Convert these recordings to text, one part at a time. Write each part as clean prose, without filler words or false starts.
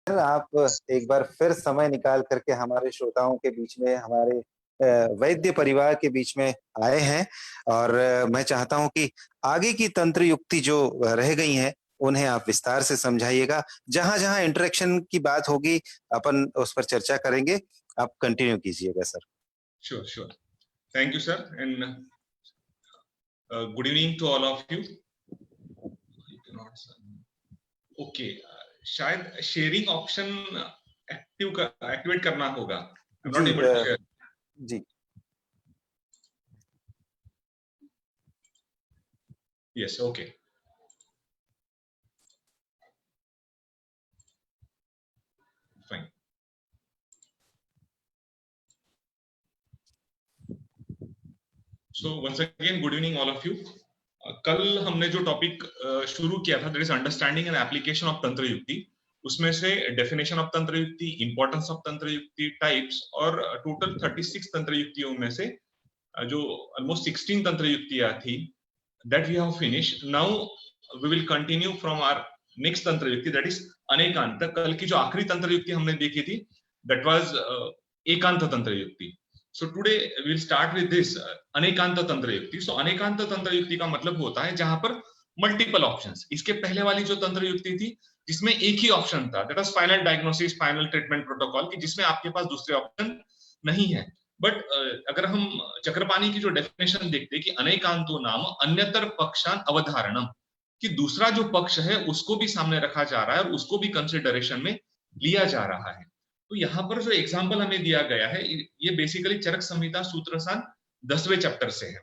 आप एक बार फिर समय निकाल करके हमारे श्रोताओं के बीच में, हमारे वैद्य परिवार के बीच में आए हैं। और मैं चाहता हूं कि आगे की तंत्र युक्ति जो रह गई हैं उन्हें आप विस्तार से समझाइएगा। जहां जहां इंटरेक्शन की बात होगी अपन उस पर चर्चा करेंगे। आप कंटिन्यू कीजिएगा sir. Sure, sure. Thank you, sir, and good evening to all of you. Okay, शायद शेयरिंग ऑप्शन एक्टिवेट करना होगा। I'm not able to share. Ji Yes, okay. Fine. So once again, good evening all of you. कल हमने जो topic शुरू किया था, that is understanding and application of तंत्र युक्ति। उसमें से डेफिनेशन ऑफ तंत्र युक्ति, इंपॉर्टेंस ऑफ तंत्र युक्ति, टाइप्स और टोटल 36 तंत्र युक्तियों में से जो ऑलमोस्ट 16 तंत्र युक्तियां थी, that we have finished. Now we will continue from our next तंत्र युक्ति, दैट इज अनेकांत। कल की जो आखिरी तंत्र युक्ति हमने देखी थी, दैट वाज एकांत तंत्र युक्ति। So today we'll start with this अनेकांत तंत्र युक्ति। So अनेकांत तंत्र युक्ति का मतलब होता है जहां पर मल्टीपल ऑप्शंस। इसके पहले वाली जो तंत्र युक्ति थी जिसमें एक ही ऑप्शन था, that was final diagnosis, final treatment protocol, की जिसमें आपके पास दूसरे ऑप्शन नहीं है। बट अगर हम चक्रपाणी की जो डेफिनेशन देखते हैं कि अनेकांतो नाम अन्यतर पक्षान अवधारणम, कि दूसरा जो पक्ष है उसको भी सामने रखा जा रहा है और उसको भी कंसिडरेशन में लिया जा रहा है। तो यहाँ पर जो एग्जाम्पल हमें दिया गया है, ये बेसिकली चरक संहिता सूत्रसान 10वें चैप्टर से है,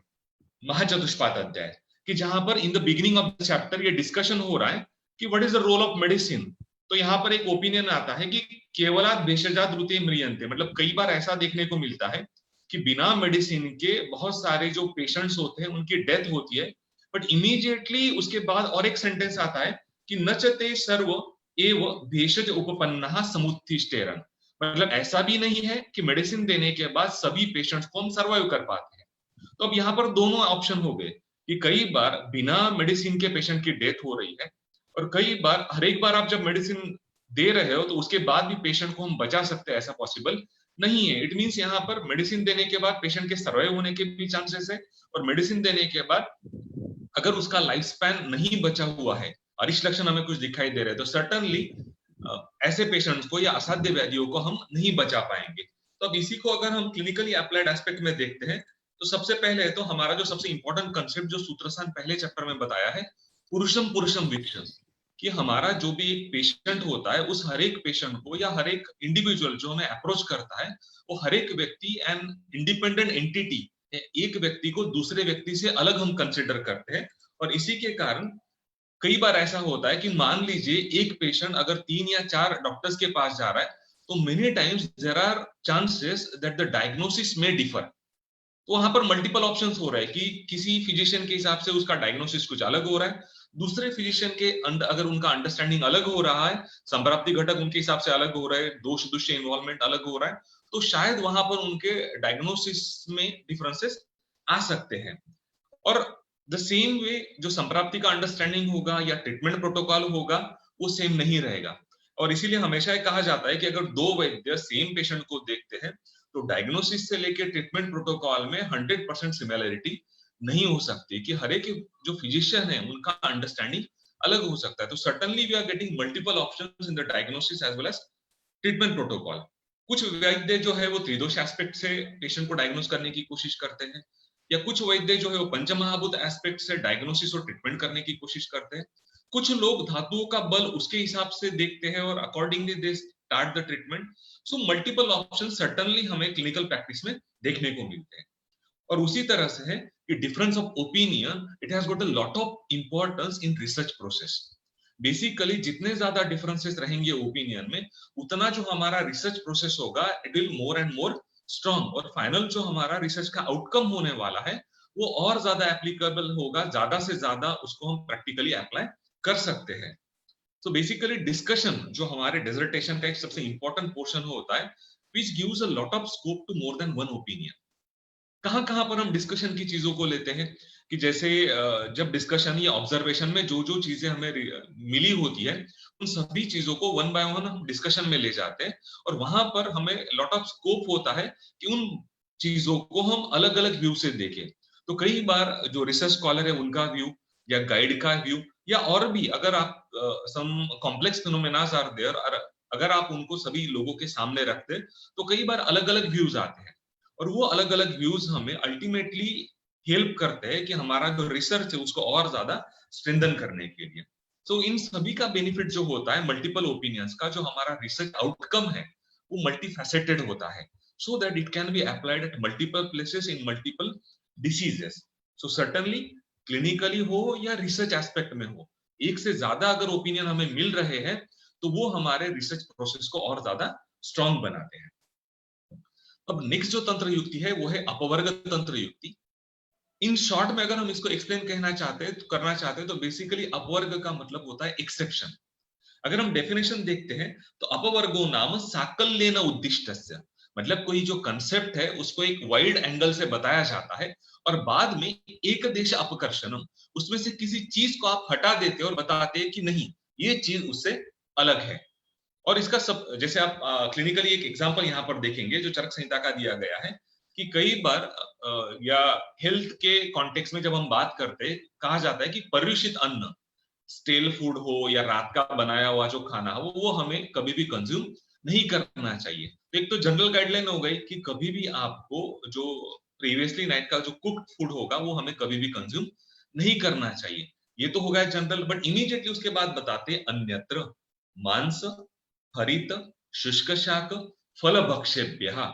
महाचतुष्पाद अध्याय, कि जहां पर in the beginning of the chapter ये डिस्कशन हो रहा है कि what is the role of medicine. तो यहाँ पर एक ओपिनियन आता है कि केवलात भेषजात ऋते म्रियन्ते, मतलब कई बार ऐसा देखने को मिलता है कि बिना मेडिसिन के बहुत सारे जो पेशेंट्स होते हैं उनकी डेथ होती है, बट इमीडिएटली उसके बाद और एक सेंटेंस आता है कि नचते सर्व एव भेषज उपपन्नः समुत्थिष्टेरन्, मतलब ऐसा भी नहीं है कि मेडिसिन देने के बाद सभी पेशेंट्स को हम सर्वाइव कर पाते हैं। तो अब यहाँ पर दोनों ऑप्शन हो गए कि कई बार बिना मेडिसिन के पेशेंट की डेथ हो रही है, और कई बार हर एक बार आप जब मेडिसिन दे रहे हो तो उसके बाद भी पेशेंट को हम बचा सकते हैं, ऐसा पॉसिबल नहीं है। इट मीन्स यहाँ पर मेडिसिन देने के बाद पेशेंट के सर्वाइव होने के भी चांसेस है, और मेडिसिन देने के बाद अगर उसका लाइफ स्पैन नहीं बचा हुआ है, अरिष्ट लक्षण हमें कुछ दिखाई दे रहे हैं, तो सर्टनली ऐसे पेशेंट्स को या असाध्य व्याधियों को हम नहीं बचा पाएंगे। तो अब इसी को अगर हम क्लिनिकली अप्लाइड एस्पेक्ट में देखते हैं, तो सबसे पहले तो हमारा जो सबसे इंपॉर्टेंट कंसेप्ट जो सूत्रसान पहले चैप्टर में बताया है, पुरुषम पुरुषम वीक्षण, कि हमारा जो भी एक पेशेंट होता है उस हर एक पेशेंट को या हर एक इंडिविजुअल जो हमें अप्रोच करता है, वो हर एक व्यक्ति एन इंडिपेंडेंट एंटिटी, एक व्यक्ति को दूसरे व्यक्ति से अलग हम कंसिडर करते हैं। और इसी के कारण कई बार ऐसा होता है कि मान लीजिए एक पेशेंट अगर 3 या 4 डॉक्टर्स के पास जा रहा है, तो many times there are chances that the diagnosis में डिफर। तो वहां पर मल्टीपल ऑप्शंस हो रहा है कि किसी फिजिशियन के हिसाब से उसका डायग्नोसिस कुछ अलग हो रहा है, दूसरे फिजिशियन के अगर उनका अंडरस्टैंडिंग अलग हो रहा है, संप्राप्ति घटक उनके हिसाब से अलग हो रहा है, दोष दुष्य इन्वॉल्वमेंट अलग हो रहा है, तो शायद वहां पर उनके डायग्नोसिस में डिफरेंसेस आ सकते हैं। और द सेम वे जो संप्राप्ति का अंडरस्टैंडिंग होगा या ट्रीटमेंट प्रोटोकॉल होगा वो सेम नहीं रहेगा। और इसीलिए हमेशा कहा जाता है कि अगर दो वैद्य सेम पेशेंट को देखते हैं तो डायग्नोसिस से लेकर ट्रीटमेंट प्रोटोकॉल में 100% सिमिलरिटी नहीं हो सकती, कि हर एक जो फिजिशियन है उनका अंडरस्टैंडिंग अलग हो सकता है। तो certainly we are getting multiple options in the diagnosis as well as treatment protocol. कुछ वैद्य जो है वो त्रिदोष एस्पेक्ट से पेशेंट को डायग्नोस करने की कोशिश करते हैं, या कुछ वैद्य जो है वो पंचमहाभूत एस्पेक्ट से डायग्नोसिस और ट्रीटमेंट करने की कोशिश करते हैं। कुछ लोग धातुओं का बल उसके हिसाब से देखते हैं और accordingly they start the treatment. So multiple option certainly हमें क्लिनिकल प्रैक्टिस में देखने को मिलते हैं। और उसी तरह से है कि difference of opinion, it has got a lot of importance in research process. Basically जितने ज्यादा डिफरेंसेस रहेंगे ओपिनियन में, उतना जो हमारा रिसर्च प्रोसेस होगा it will more and more strong, और फाइनल जो हमारा रिसर्च का आउटकम होने वाला है वो और ज्यादा एप्लीकेबल होगा, ज्यादा से ज्यादा उसको हम प्रैक्टिकली अप्लाई कर सकते हैं। तो बेसिकली डिस्कशन जो हमारे डिसर्टेशन का एक सबसे इंपॉर्टेंट पोर्शन होता है, which gives a lot of scope to more than one opinion. कहां कहां पर हम डिस्कशन की चीजों को लेते हैं कि जैसे जब डिस्कशन या ऑब्जर्वेशन में जो जो चीजें हमें मिली होती है, उन सभी चीजों को वन बाय वन हम डिस्कशन में ले जाते हैं, और वहां पर हमें लॉट ऑफ स्कोप होता है कि उन चीजों को हम अलग अलग व्यू से देखें। तो कई बार जो रिसर्च स्कॉलर है उनका व्यू, या गाइड का व्यू, या और भी अगर आप सम कॉम्प्लेक्स फिनोमेनास आर देयर, अगर आप उनको सभी लोगों के सामने रखते तो कई बार अलग अलग व्यूज आते हैं, और वो अलग अलग व्यूज हमें अल्टीमेटली हेल्प करते हैं कि हमारा जो रिसर्च है उसको और ज्यादा स्ट्रेंथन करने के लिए। तो इन सभी का बेनिफिट जो होता है मल्टीपल ओपिनियंस का, जो हमारा रिसर्च आउटकम है वो मल्टीफैसेटेड होता है, so that it can be applied at multiple places in multiple diseases. So certainly clinically हो या रिसर्च एस्पेक्ट में हो, एक से ज्यादा अगर ओपिनियन हमें मिल रहे हैं तो वो हमारे रिसर्च प्रोसेस को और ज्यादा स्ट्रांग बनाते हैं। अब नेक्स्ट जो तंत्र युक्ति है वो है अपवर्ग तंत्र युक्ति। इन शॉर्ट में अगर हम इसको एक्सप्लेन करना चाहते हैं तो बेसिकली अपवर्ग का मतलब होता है एक्सेप्शन। अगर हम डेफिनेशन देखते हैं तो अपवर्गो नाम साकल्येन उद्दिष्टस्य, मतलब कोई जो कंसेप्ट है उसको एक वाइड एंगल से बताया जाता है, और बाद में एक देश अपकर्षणम, उसमें से किसी चीज को आप हटा देते हो और बताते हैं कि नहीं ये चीज उससे अलग है। और इसका सब, जैसे आप क्लिनिकली एक एग्जांपल यहाँ पर देखेंगे जो चरक संहिता का दिया गया है, कि कई बार या हेल्थ के कॉन्टेक्स्ट में जब हम बात करते हैं, कहा जाता है कि पर्युषित अन्न, स्टेल फूड हो या रात का बनाया हुआ जो खाना हो, वो हमें कभी भी कंज्यूम नहीं करना चाहिए। तो एक तो जनरल गाइडलाइन हो गई कि कभी भी आपको जो प्रीवियसली नाइट का जो कुक्ड फूड होगा वो हमें कभी भी कंज्यूम नहीं करना चाहिए। ये तो हो गया जनरल, बट इमीडिएटली उसके बाद बताते हैं अन्यत्र मांस, हरित, शुष्क शाक, फल भक्षेभ्यः।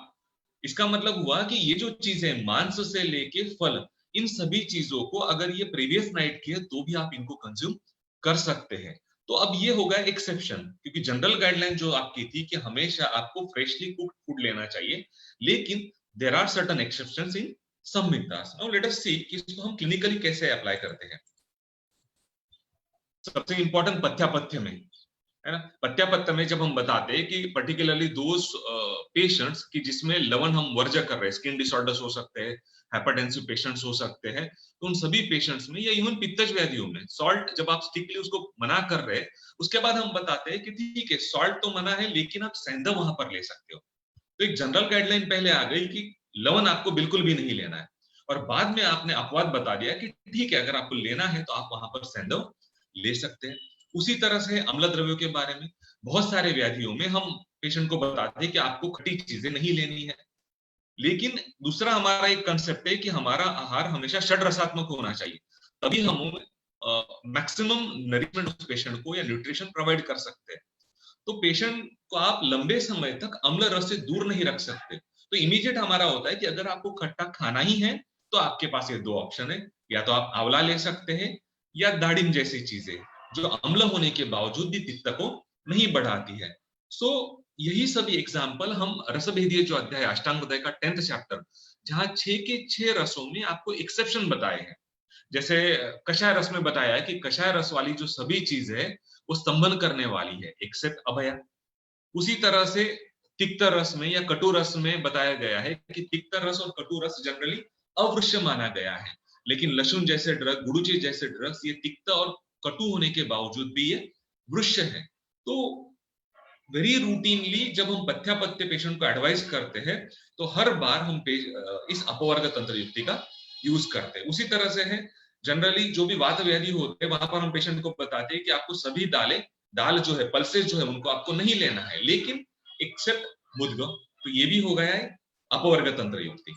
इसका मतलब हुआ कि ये जो चीजें मांस से लेके फल, इन सभी चीजों को अगर ये प्रीवियस नाइट की है तो भी आप इनको कंज्यूम कर सकते हैं। तो अब ये होगा एक्सेप्शन, क्योंकि जनरल गाइडलाइन जो आपकी थी कि हमेशा आपको फ्रेशली कुक्ड फूड लेना चाहिए, लेकिन there are certain exceptions in some myths. Now let us see कि इसको हम क्लिनिकली कैसे अप्लाई करते हैं। सबसे इंपॉर्टेंट पथ्यापथ्य में है ना, पथ्यापथ्य में जब हम बताते हैं कि पर्टिकुलरली दोज पेशेंट्स की जिसमें लवण हम वर्ज्य कर रहे हैं, स्किन डिसऑर्डर्स हो सकते हैं, हाइपरटेंसिव पेशेंट्स हो सकते हैं, तो उन सभी पेशेंट्स में या इवन पित्तज व्याधियों में सॉल्ट जब आप स्ट्रिक्टली उसको मना कर रहे हैं, उसके बाद हम बताते हैं कि ठीक है सॉल्ट तो मना है लेकिन आप सेंधा वहां पर ले सकते हो। तो एक जनरल गाइडलाइन पहले आ गई कि लवण आपको बिल्कुल भी नहीं लेना है, और बाद में आपने अपवाद बता दिया कि ठीक है अगर आपको लेना है तो आप वहां पर सेंधव ले सकते हैं। उसी तरह से अम्ल द्रव्यों के बारे में बहुत सारे व्याधियों में हम पेशेंट को बताते हैं कि आपको खट्टी चीजें नहीं लेनी है, लेकिन दूसरा हमारा एक कंसेप्ट है कि हमारा आहार हमेशा षड रसात्मक होना चाहिए, तभी हम मैक्सिमम नरिशमेंट उस पेशेंट को या न्यूट्रिशन प्रोवाइड कर सकते हैं। तो पेशेंट को आप लंबे समय तक अम्ल रस से दूर नहीं रख सकते। तो इमीडिएट हमारा होता है कि अगर आपको खट्टा खाना ही है तो आपके पास ये दो ऑप्शन है, या तो आप आंवला ले सकते हैं या दाडिम जैसी चीजें जो अम्ल होने के बावजूद भी पित्त को नहीं बढ़ाती है। सो यही सभी एग्जाम्पल हम रसभेदीय जो अध्याय अष्टांगोदय का 10th चैप्टर, जहां 6 के 6 रसों में आपको एक्सेप्शन बताए हैं। जैसे कषाय रस में बताया है कि कषाय रस वाली जो सभी चीज है वो स्तंभन करने वाली है एक्सेप्ट अभया। उसी तरह से तिक्त रस में या कटु रस में बताया गया है कि तिक्त रस और कटु रस जनरली अवश्य माना गया है, लेकिन लहसुन जैसे ड्रग, गुड़ुचि जैसे ड्रग्स ये तिक्त और कटु होने के बावजूद भी ये वृक्ष है। तो वेरी रूटीनली जब हम पथ्यापथ्य पेशेंट को एडवाइस करते हैं तो हर बार हम इस अपवर्ग तंत्र युक्ति का यूज करते हैं। उसी तरह से है जनरली जो भी वात व्याधि होते हैं वहां पर हम पेशेंट को बताते हैं कि आपको सभी दाल जो है, पल्सेस जो है उनको आपको नहीं लेना है, लेकिन एक्सेप्ट मुद्ग, तो ये भी हो गया है अपवर्ग तंत्र युक्ति।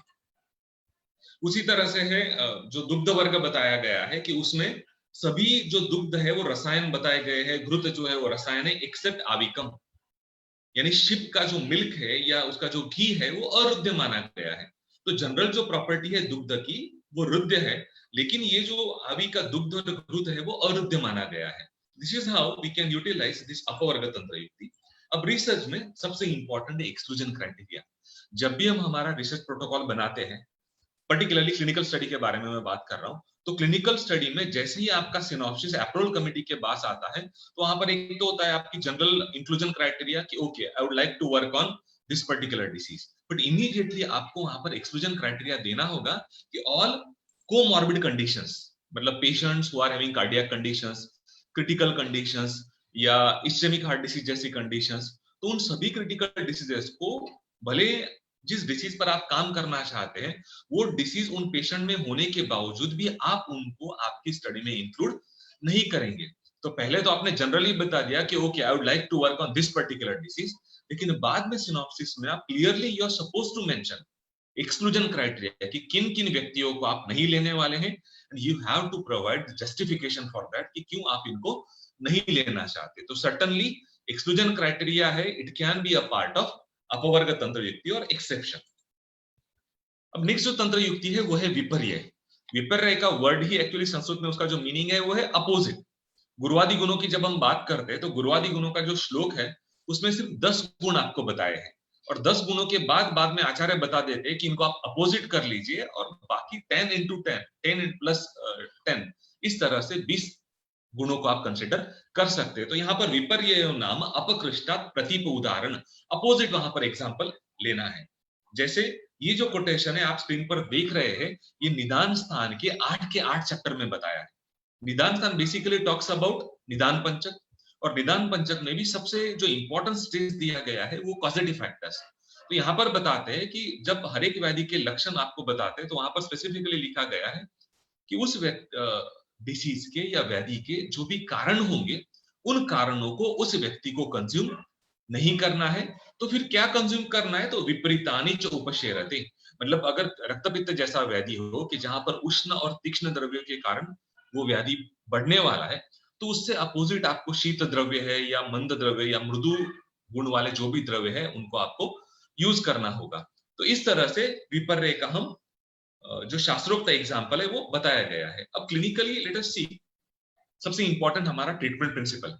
उसी तरह से है जो दुग्ध वर्ग बताया गया है कि उसमें सभी जो दुग्ध है वो रसायन बताए गए हैं, घृत जो है वो रसायन है एक्सेप्ट आविकम, यानी शिप का जो मिल्क है या उसका जो घी है वो अरुद्ध माना गया है। तो जनरल जो प्रॉपर्टी है दुग्ध की वो रुद्ध है, लेकिन ये जो आवी का दुग्ध और घृत है वो अरुद्ध माना गया है। This is how we can utilize this अपवर्ग तंत्र युक्ति। अब रिसर्च में सबसे इंपॉर्टेंट है एक्सक्लूजन क्राइटेरिया। जब भी हम हमारा रिसर्च प्रोटोकॉल बनाते हैं, पर्टिकुलरली क्लिनिकल स्टडी के बारे में मैं बात कर रहा हूं, तो क्लिनिकल स्टडी में जैसे ही आपका सिनॉप्सिस अप्रूवल कमेटी के पास आता है तो वहां पर एक तो होता है आपकी जनरल इंक्लूजन क्राइटेरिया कि okay I would like to work on this particular disease, but immediately आपको वहां पर एक्सक्लूजन क्राइटेरिया देना होगा कि ऑल कोमॉर्बिड कंडीशंस, मतलब patients who are having cardiac conditions, critical conditions या इस्चेमिक हार्ट डिसीज जैसी कंडीशंस, तो उन सभी क्रिटिकल डिसीजेस को भले जिस डिसीज पर आप काम करना चाहते हैं वो डिसीज उन पेशेंट में होने के बावजूद भी आप उनको आपकी स्टडी में इंक्लूड नहीं करेंगे। तो पहले तो आपने जनरली बता दिया कि okay I would like to work on this particular disease, लेकिन बाद में सिनॉप्सिस में आप clearly you are suppose to mention exclusion criteria कि किन किन व्यक्तियों को आप नहीं लेने वाले हैं, and you have to provide justification for that कि क्यों आप इनको नहीं लेना चाहते। तो सर्टनली एक्सक्लूजन क्राइटेरिया है, it can be a part of अपवर्ग तंत्र युक्ति और एक्सेप्शन। अब नेक्स्ट जो तंत्र युक्ति है वो है विपर्य। विपर्य का वर्ड ही एक्चुअली संस्कृत में उसका जो मीनिंग है वो है अपोजिट। गुरुवादी गुणों की जब हम बात करते हैं तो गुरुवादी गुणों का जो श्लोक है उसमें सिर्फ 10 गुण आपको बताए हैं, और 10 गुणों के बाद में आचार्य बता देते हैं कि इनको आप अपोजिट कर लीजिए और बाकी 10 into 10, 10 plus 10 इस तरह से 20 गुणों को आप कंसिडर कर सकते हैं। तो यहाँ पर विपर्य नाम अपकृष्टात् प्रतीप उदाहरण, अपोजिट वहां पर एग्जाम्पल लेना है। जैसे ये जो कोटेशन है आप स्क्रीन पर देख रहे हैं, ये निदान स्थान के 8 के 8 चैप्टर में बताया है। निदान स्थान बेसिकली टॉक्स अबाउट निदान पंचक, और निदान पंचक में भी सबसे जो इंपॉर्टेंट स्टेज दिया गया है वो कॉजेटिव फैक्टर्स। तो यहाँ पर बताते हैं कि जब हर एक व्याधि के लक्षण आपको बताते हैं तो वहां पर स्पेसिफिकली लिखा गया है कि उस डिसीज के या व्याधि के जो भी कारण होंगे उन कारणों को उस व्यक्ति को कंज्यूम नहीं करना है। तो फिर क्या कंज्यूम करना है, तो विपरीतानि च उपसेरते, मतलब अगर रक्तपित्त जैसा व्याधि हो कि जहां पर उष्ण और तीक्ष्ण द्रव्यों के कारण वो व्याधि बढ़ने वाला है, तो उससे अपोजिट आपको शीत द्रव्य है या मंद द्रव्य या मृदु गुण वाले जो भी द्रव्य है उनको आपको यूज करना होगा। तो इस तरह से विपर्य का हम जो शास्त्रोक्त एग्जाम्पल है वो बताया गया है। अब क्लिनिकली लेट अस सी, सबसे इंपॉर्टेंट हमारा treatment principle.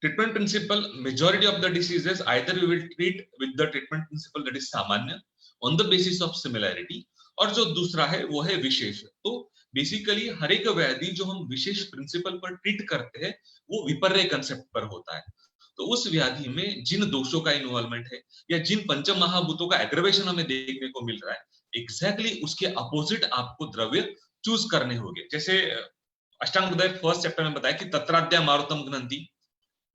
Treatment principle, majority of the diseases either we will treat with the treatment principle that is सामान्य on the basis of similarity, और जो दूसरा है वो है विशेष। तो बेसिकली हर एक व्याधि जो हम विशेष प्रिंसिपल पर ट्रीट करते हैं वो विपर्य कंसेप्ट पर होता है। तो उस व्याधि में जिन दोषों का इन्वॉल्वमेंट है या जिन पंच महाभूतों का एग्रवेशन हमें देखने को मिल रहा है, एग्जैक्टली उसके अपोजिट आपको द्रव्य चूज करने होंगे। जैसे अष्टांग हृदय फर्स्ट चैप्टर में बताया कि तत्राद्या मारुतम ग्रंथि,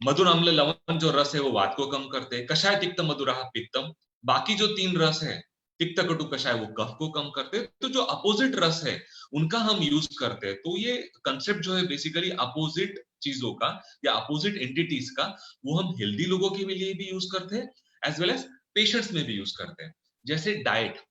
मधुर अम्ल लवण जो रस है वो वात को कम करते हैं, कषाय तिक्त मधुरा पित्तम, बाकी जो 3 रस है तिक्त कटु कषाय वो कफ को कम करते हैं। तो जो अपोजिट रस है उनका हम यूज करते हैं। तो ये कंसेप्ट जो है बेसिकली अपोजिट चीजों का या अपोजिट एंटिटीज का, वो हम हेल्दी लोगों के लिए भी यूज करते हैं एज वेल एज पेशेंट्स में भी यूज करते हैं। जैसे डाइट,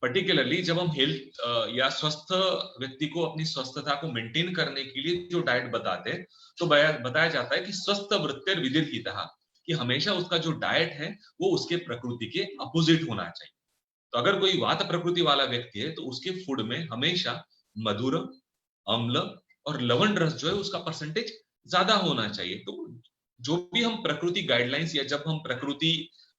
पर्टिकुलरली जब हम हेल्थ या स्वस्थ व्यक्ति को अपनी स्वस्थता को मेंटेन करने के लिए जो डाइट बताते हैं, तो बताया जाता है कि स्वस्थ वृत्तिर विदिर्हितः, कि हमेशा उसका जो डाइट है वो उसके प्रकृति के अपोजिट होना चाहिए। तो अगर कोई वात प्रकृति वाला व्यक्ति है तो उसके फूड में हमेशा मधुर, अम्ल और लवण रस जो है उसका परसेंटेज ज्यादा होना चाहिए। तो जो भी हम प्रकृति गाइडलाइंस या जब हम प्रकृति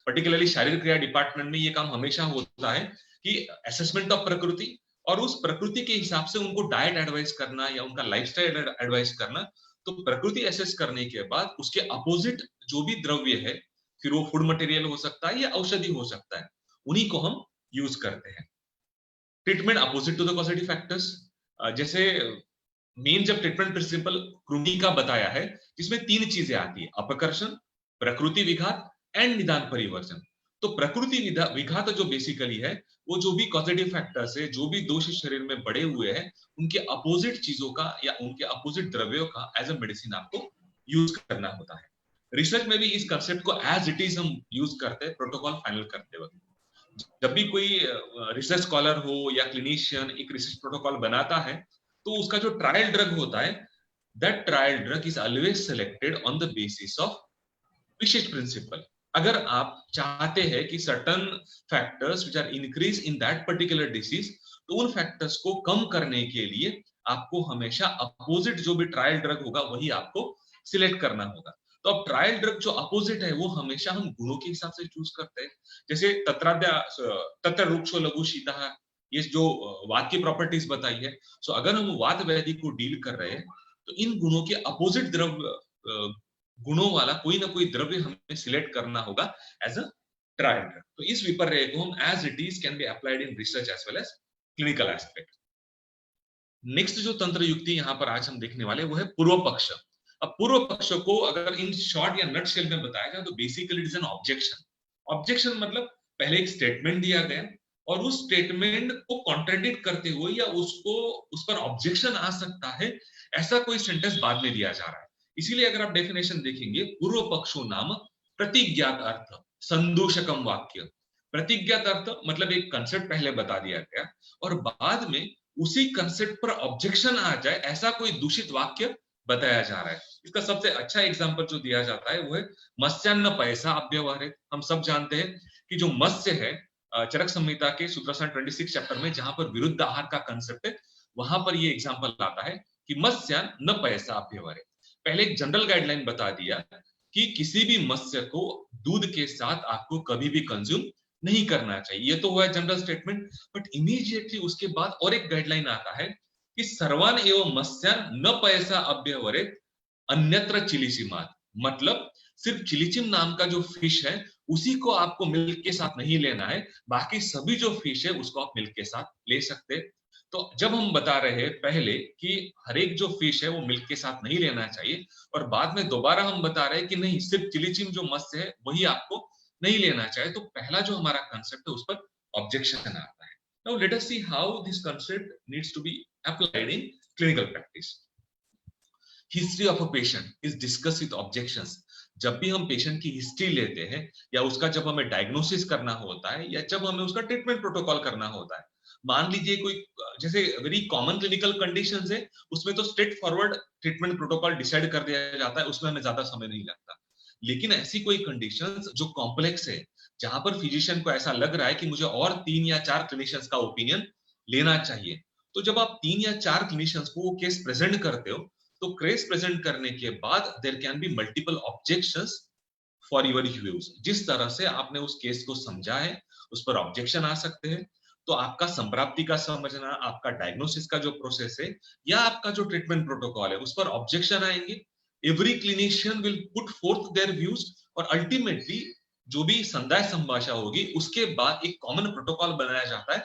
पर्टिकुलरली शारीरिक क्रिया डिपार्टमेंट में ये काम हमेशा होता है कि असेसमेंट ऑफ प्रकृति और उस प्रकृति के हिसाब से उनको डाइट एडवाइस करना या उनका लाइफस्टाइल एडवाइस करना। तो प्रकृति असेस करने के बाद उसके अपोजिट जो भी द्रव्य है, फिर वो फूड मटेरियल हो सकता है या औषधि हो सकता है, उन्हीं को हम यूज करते हैं। Treatment opposite to the causative factors, जैसे मेन जब ट्रीटमेंट प्रिंसिपल कृमि का बताया है जिसमें 3 चीजें आती है, अपकर्षण, प्रकृति विघात एंड निदान परिवर्तन। तो प्रकृति विघात जो बेसिकली है वो जो भी कॉजेटिव फैक्टर्स है, जो भी दोष शरीर में बढ़े हुए हैं, उनके अपोजिट चीजों का या उनके अपोजिट द्रव्यों का एज अ मेडिसिन आपको यूज करना होता है। रिसर्च में भी इस कंसेप्ट को एज इट इज हम यूज करते हैं प्रोटोकॉल फाइनल करते वक्त। जब भी कोई रिसर्च स्कॉलर हो या क्लिनिशियन एक रिसर्च प्रोटोकॉल बनाता है तो उसका जो ट्रायल ड्रग होता है, that trial drug is always selected on the basis of विशेष प्रिंसिपल। अगर आप चाहते हैं कि certain factors which are increase in that particular disease, तो उन फैक्टर्स को कम करने के लिए आपको हमेशा अपोजिट जो भी ट्रायल ड्रग होगा वही आपको सिलेक्ट करना होगा। तो अब ट्रायल ड्रग जो अपोजिट है वो हमेशा हम गुणों के हिसाब से चूज करते हैं। जैसे तत्र रुक्षो लघु शीतः, ये जो वात की प्रॉपर्टीज बताई है, सो अगर हम वात व्याधि को डील कर रहे हैं तो इन गुणों के अपोजिट द्रव्य गुणों वाला कोई ना कोई द्रव्य हमें सिलेक्ट करना होगा एज अ ट्रायल ड्रग। तो इस विपर्य को हम as it is can be applied in research as well as clinical aspect. Next जो तंत्र युक्ति यहाँ पर आज हम देखने वाले वो है पूर्व पक्ष। अब पूर्व पक्ष को अगर इन शॉर्ट या नटशेल में बताया जाए तो basically it is an objection. Objection मतलब पहले एक स्टेटमेंट दिया गया और उस स्टेटमेंट को कॉन्ट्रडिक्ट करते हुए या उसको उस पर ऑब्जेक्शन आ सकता है, ऐसा कोई सेंटेंस बाद में दिया जा रहा है। इसीलिए अगर आप डेफिनेशन देखेंगे, पूर्व पक्षो नाम प्रतिज्ञात अर्थ संदूषकम वाक्य। प्रतिज्ञात अर्थ मतलब एक कंसेप्ट पहले बता दिया गया और बाद में उसी कंसेप्ट पर ऑब्जेक्शन आ जाए, ऐसा कोई दूषित वाक्य बताया जा रहा है। इसका सबसे अच्छा एग्जांपल जो दिया जाता है वो है मत्स्यान्न पैसा अव्यवहारे। हम सब जानते हैं कि जो मत्स्य है, चरक संहिता के सूत्रसंहिता 26 चैप्टर में जहां पर विरुद्ध आहार का कंसेप्ट है, वहां पर ये एग्जांपल आता है कि मत्स्यान्न न पैसा अव्यवहारे। पहले एक जनरल गाइडलाइन बता दिया कि किसी भी मत्स्य को दूध के साथ आपको कभी भी कंज्यूम नहीं करना चाहिए। ये तो हुआ जनरल स्टेटमेंट, बट इमीडिएटली उसके बाद और एक गाइडलाइन आता है कि सर्वान एवं मत्स्यान न पैसा अव्यवहारेत अन्यत्र चिलिसिमात। मतलब सिर्फ चिलिचिम नाम का जो फिश है उसी को आपको मिल्क के साथ नहीं लेना है, बाकी सभी जो फिश है उसको आप मिल्क के साथ ले सकते हैं। तो जब हम बता रहे हैं पहले कि हर एक जो फिश है वो मिल्क के साथ नहीं लेना चाहिए और बाद में दोबारा हम बता रहे हैं कि नहीं, सिर्फ चिलिचिम जो मत्स्य है वही आपको नहीं लेना चाहिए, तो पहला जो हमारा कंसेप्ट है उस पर ऑब्जेक्शन आता है। Now let us see how this concept needs to be applied in clinical practice. History of a patient is discuss with objections. जब भी हम पेशेंट की हिस्ट्री लेते हैं या उसका जब हमें डायग्नोसिस करना होता है या जब हमें उसका ट्रीटमेंट प्रोटोकॉल करना होता है, मान लीजिए कोई जैसे वेरी कॉमन क्लिनिकल कंडीशंस है, उसमें तो straight forward treatment protocol decide कर दिया जाता है, उसमें हमें ज्यादा समय नहीं लगता। लेकिन ऐसी कोई कंडीशंस जो कॉम्प्लेक्स है, जहां पर फिजिशियन को ऐसा लग रहा है कि मुझे और 3 या 4 क्लिनिशियंस का ओपिनियन लेना चाहिए, तो जब आप 3 या 4 क्लिनिशियंस को वो केस प्रेजेंट करते हो, तो केस प्रेजेंट करने के बाद there can be multiple objections for your views. जिस तरह से आपने उस केस को समझा है उस पर ऑब्जेक्शन आ सकते हैं। तो आपका संप्राप्ति का समझना, आपका डायग्नोसिस का जो प्रोसेस है या आपका जो ट्रीटमेंट प्रोटोकॉल है उस पर ऑब्जेक्शन आएंगे। Every clinician will put fourth their views और अल्टीमेटली जो भी संदाय संभाषा होगी उसके बाद एक कॉमन प्रोटोकॉल बनाया जाता है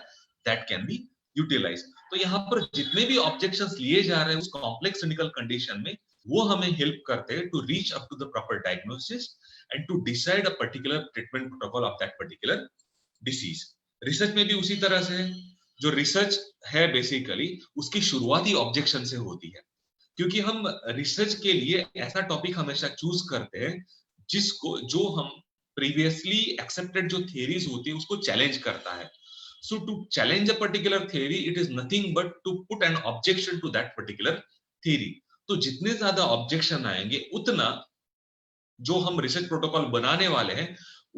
दैट कैन बी यूटिलाइज। तो यहाँ पर जितने भी ऑब्जेक्शंस लिए जा रहे हैं उस कॉम्प्लेक्स क्लिनिकल कंडीशन में, वो हमें हेल्प करते हैं to reach up to the proper diagnosis and to decide a particular treatment protocol of that particular disease. Research में भी उसी तरह से है। जो रिसर्च है बेसिकली उसकी शुरुआती ऑब्जेक्शन से होती है, क्योंकि हम रिसर्च के लिए ऐसा टॉपिक हमेशा चूज करते हैं जिसको जो हम प्रीवियसली एक्सेप्टेड जो थियरीज होती है उसको चैलेंज करता है। So to challenge a particular theory, it is nothing but to put an objection to that particular theory. तो जितने ज्यादा ऑब्जेक्शन आएंगे उतना जो हम रिसर्च प्रोटोकॉल बनाने वाले हैं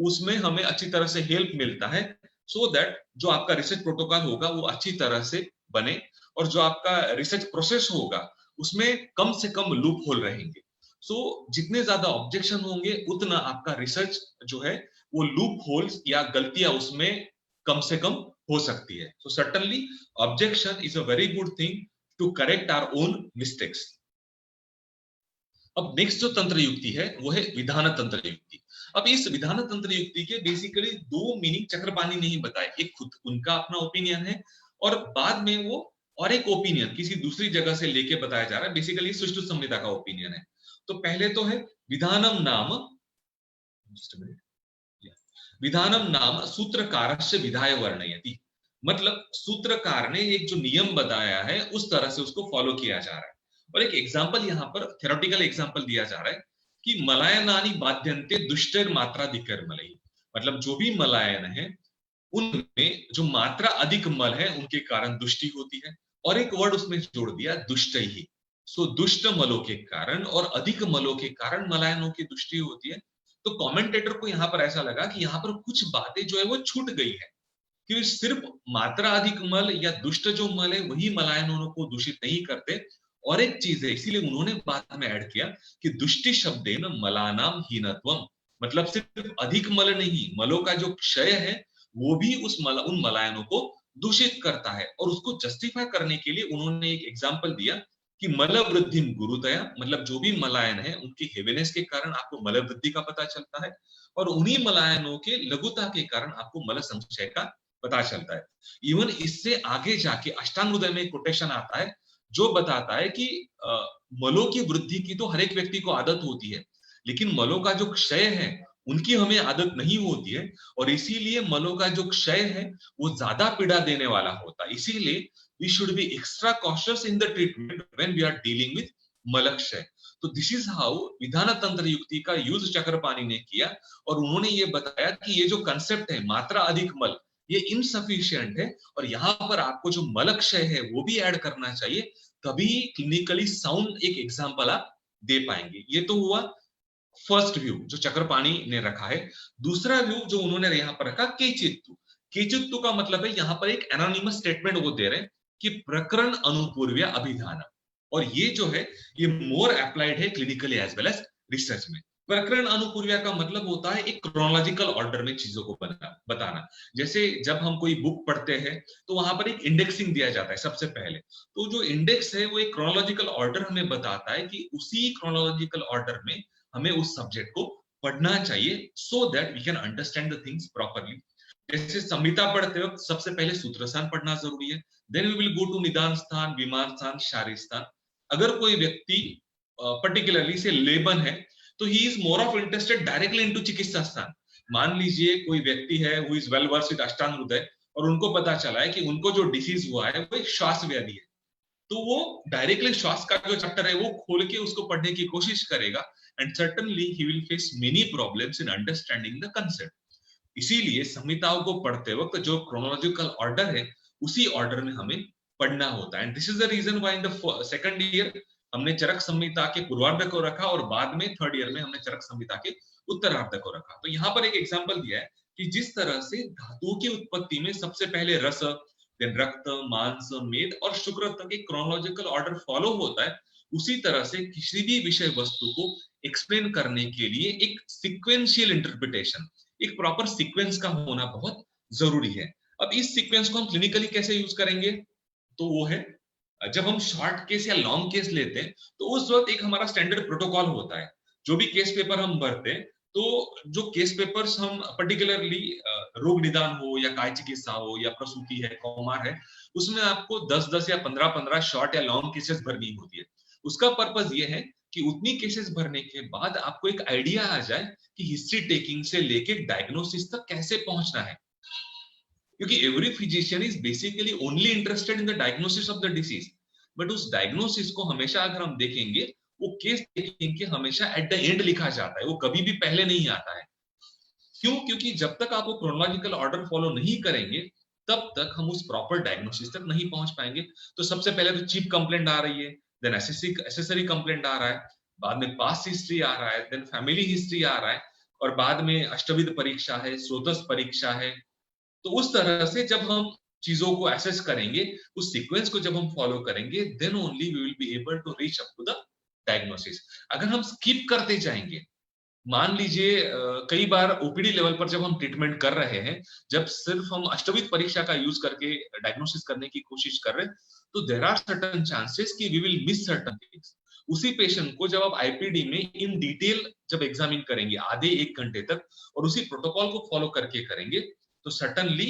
उसमें हमें अच्छी तरह से हेल्प मिलता है, सो दैट जो आपका रिसर्च प्रोटोकॉल होगा वो अच्छी तरह से बने और जो आपका रिसर्च प्रोसेस होगा उसमें कम से कम लूप होल रहेंगे। सो जितने ज्यादा ऑब्जेक्शन होंगे उतना आपका रिसर्च जो है वो लूप होल्स या गलतियां उसमें कम से कम हो सकती है। So certainly objection is a very good thing to correct our own mistakes. अब नेक्स्ट जो तंत्र युक्ति है वो है विधान तंत्र युक्ति। अब इस विधान तंत्र युक्ति के बेसिकली 2 मीनिंग चक्रपाणी ने ही बताए। एक खुद उनका अपना ओपिनियन है और बाद में वो और एक ओपिनियन किसी दूसरी जगह से लेके बताया जा रहा है। बेसिकली सुष्ठु संहिता का ओपिनियन है। तो पहले तो है विधानम नाम, विधानम नाम सूत्रकारस्य विधाय वर्णयति। मतलब सूत्रकार ने एक जो नियम बताया है उस तरह से उसको फॉलो किया जा रहा है। और एक एग्जांपल यहाँ पर थ्योरेटिकल एग्जांपल दिया जा रहा है कि मलायनानि बाध्यन्ते दुष्टर मात्राधिकर्मलैः। मतलब जो भी मलायन है उनमें जो मात्रा अधिक मल है उनके कारण दुष्टि होती है। और एक वर्ड उसमें जोड़ दिया दुष्टैः। सो दुष्ट मलों के कारण और अधिक मलों के कारण मलायनों की दुष्टि होती है। तो कमेंटेटर को यहाँ पर ऐसा लगा कि यहाँ पर कुछ बातें जो है वो छूट गई है, कि सिर्फ मात्रा अधिक मल या दुष्ट जो मल है वही मलायनों को दूषित नहीं करते। और एक चीज है, इसीलिए उन्होंने बाद में ऐड किया कि दुष्टि शब्देन मलानाम हीनत्वम। मतलब सिर्फ अधिक मल नहीं, मलों का जो क्षय है वो भी उन मलायनों को दूषित करता है। और उसको जस्टिफाई करने के लिए उन्होंने एक एग्जाम्पल दिया कि मल वृद्धि गुरुतया। मतलब जो भी मलायन है उनकी हेवीनेस के कारण आपको मल वृद्धि का पता चलता है और उन्हीं मलायनों के लघुता के कारण आपको मल संचय का पता चलता है। इवन इससे आगे जाके अष्टांग हृदय में कोटेशन आता है जो बताता है कि मलों की वृद्धि की तो हर एक व्यक्ति को आदत होती है, लेकिन मलों का जो क्षय है उनकी हमें आदत नहीं होती है, और इसीलिए मलों का जो क्षय है वो ज्यादा पीड़ा देने वाला होता है। इसीलिए we should be extra cautious in the treatment when we are dealing with मलक्षय। तो दिस इज हाउ विधान तंत्र युक्ति का यूज चक्रपाणी ने किया, और उन्होंने ये बताया कि ये जो कंसेप्ट है मात्रा अधिक मल, ये इनसफिशिएंट है, और यहाँ पर आपको जो मलक्षय है वो भी ऐड करना चाहिए, तभी क्लिनिकली साउंड एक एग्जाम्पल आप दे पाएंगे। ये तो हुआ फर्स्ट व्यू जो चक्रपाणी ने रखा है। दूसरा व्यू जो उन्होंने यहाँ पर रखा केचित्तु। केचित्तु का मतलब है यहाँ पर एक एनोनिमस स्टेटमेंट वो दे रहे हैं कि प्रकरण अनुपूर्व्य अभिधान, और ये जो है ये मोर अप्लाइड है clinically as well as research में। प्रकरण अनुपूर्व्य का मतलब होता है एक क्रोनोलॉजिकल ऑर्डर में चीजों को बताना। जैसे जब हम कोई बुक पढ़ते हैं तो वहां पर एक इंडेक्सिंग दिया जाता है सबसे पहले, तो जो इंडेक्स है वो एक क्रोनोलॉजिकल ऑर्डर हमें बताता है कि उसी क्रोनोलॉजिकल ऑर्डर में हमें उस सब्जेक्ट को पढ़ना चाहिए, so that we can understand the things properly. जैसे संहिता पढ़ते वक्त सबसे पहले सूत्रस्थान पढ़ना जरूरी है, then we will go to निदान स्थान, विमान स्थान, शारी स्थान। अगर कोई व्यक्ति पर्टिकुलरली से लेबन है तो he is more of interested directly into चिकित्सा स्थान। मान लीजिए कोई व्यक्ति है who is well versed with अष्टांग हृदय, और उनको पता चला है कि उनको जो डिसीज हुआ है वो एक श्वास व्याधि है, तो वो डायरेक्टली श्वास का जो चैप्टर है वो खोल के उसको पढ़ने की कोशिश करेगा, and certainly he will face many problems in understanding the concept. इसीलिए संहिताओं को पढ़ते वक्त जो क्रोनोलॉजिकल ऑर्डर है उसी ऑर्डर में हमें पढ़ना होता है। And this is the reason why in the second year हमने चरक संहिता के पूर्वार्ध को रखा, और बाद में थर्ड ईयर में हमने चरक संहिता के उत्तरार्ध को रखा। तो यहाँ पर एक एग्जाम्पल दिया है कि जिस तरह से धातुओं की उत्पत्ति में सबसे पहले रस, देन रक्त, मांस, मेद और शुक्र तक एक क्रोनोलॉजिकल ऑर्डर फॉलो होता है, उसी तरह से किसी भी विषय वस्तु को एक्सप्लेन करने के लिए एक सिक्वेंशियल इंटरप्रिटेशन, एक प्रॉपर सीक्वेंस का होना बहुत जरूरी है। अब इस सीक्वेंस को हम क्लिनिकली कैसे यूज करेंगे, तो वो है जब हम शॉर्ट केस या लॉन्ग केस लेते हैं तो उस वक्त एक हमारा स्टैंडर्ड प्रोटोकॉल होता है। जो भी केस पेपर हम भरते हैं, तो जो केस पेपर्स हम पर्टिकुलरली रोग निदान हो या काय चिकित्सा हो या प्रसूति है, कौमार है, उसमें आपको 10-10 या 15-15 शॉर्ट या लॉन्ग केसेस भरनी होती है। उसका पर्पस ये है कि उतनी केसेस भरने के बाद आपको एक आइडिया आ जाए कि हिस्ट्री टेकिंग से लेके डायग्नोसिस तक कैसे पहुंचना है, क्योंकि every physician is basically only interested in the diagnosis of the disease, but उस डायग्नोसिस को हमेशा अगर हम देखेंगे वो केस टेकिंग के हमेशा एट द एंड लिखा जाता है, वो कभी भी पहले नहीं आता है। क्यों? क्योंकि जब तक आप वो क्रोनोलॉजिकल ऑर्डर फॉलो नहीं करेंगे तब तक हम उस प्रॉपर डायग्नोसिस तक नहीं पहुंच पाएंगे। तो सबसे पहले तो चीफ कंप्लेंट आ रही है, देन एसेसरी कंप्लेंट आ रहा है, बाद में पास्ट हिस्ट्री आ रहा है, देन फैमिली हिस्ट्री आ रहा है, और बाद में अष्टविध परीक्षा है, स्रोतस परीक्षा है। तो उस तरह से जब हम चीजों को एसेस करेंगे, उस सीक्वेंस को जब हम फॉलो करेंगे, then only we will be able to reach up to the diagnosis. अगर हम स्किप करते जाएंगे, मान लीजिए कई बार ओपीडी लेवल पर जब हम ट्रीटमेंट कर रहे हैं, जब सिर्फ हम अष्टविध परीक्षा का यूज करके डायग्नोसिस करने की कोशिश कर रहे हैं, तो देयर आर सर्टेन चांसेस कि we will miss certain things. उसी पेशेंट को जब आप आईपीडी में इन डिटेल जब एग्जामिन करेंगे आधे 1 घंटे तक, और उसी प्रोटोकॉल को फॉलो करके करेंगे, तो सर्टेनली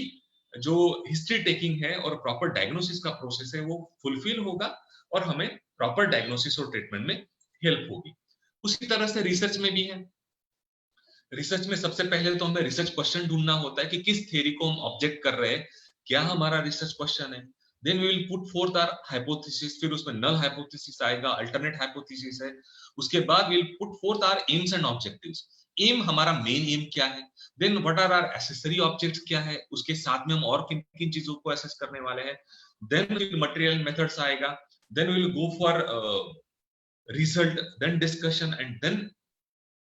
जो हिस्ट्री टेकिंग है और प्रॉपर डायग्नोसिस का प्रोसेस है वो फुलफिल होगा, और हमें प्रॉपर डायग्नोसिस और ट्रीटमेंट में हेल्प होगी। उसी तरह से रिसर्च में भी है। रिसर्च में सबसे पहले तो हमें रिसर्च क्वेश्चन ढूंढना होता है कि किस थ्योरी को हम ऑब्जेक्ट कर रहे हैं, क्या हमारा रिसर्च क्वेश्चन है। Then we will put forth our hypothesis, फिर उसमें नल हाइपोथेसिस आएगा, अल्टरनेट हाइपोथेसिस है। उसके बाद we will put forth our aims and objectives. Aim हमारा मेन एम क्या है, then what are our accessory objects क्या है, उसके साथ में हम और किन किन चीजों को एसेस करने वाले हैं। देन मटेरियल मेथड्स आएगा, then we will go for result, then discussion and then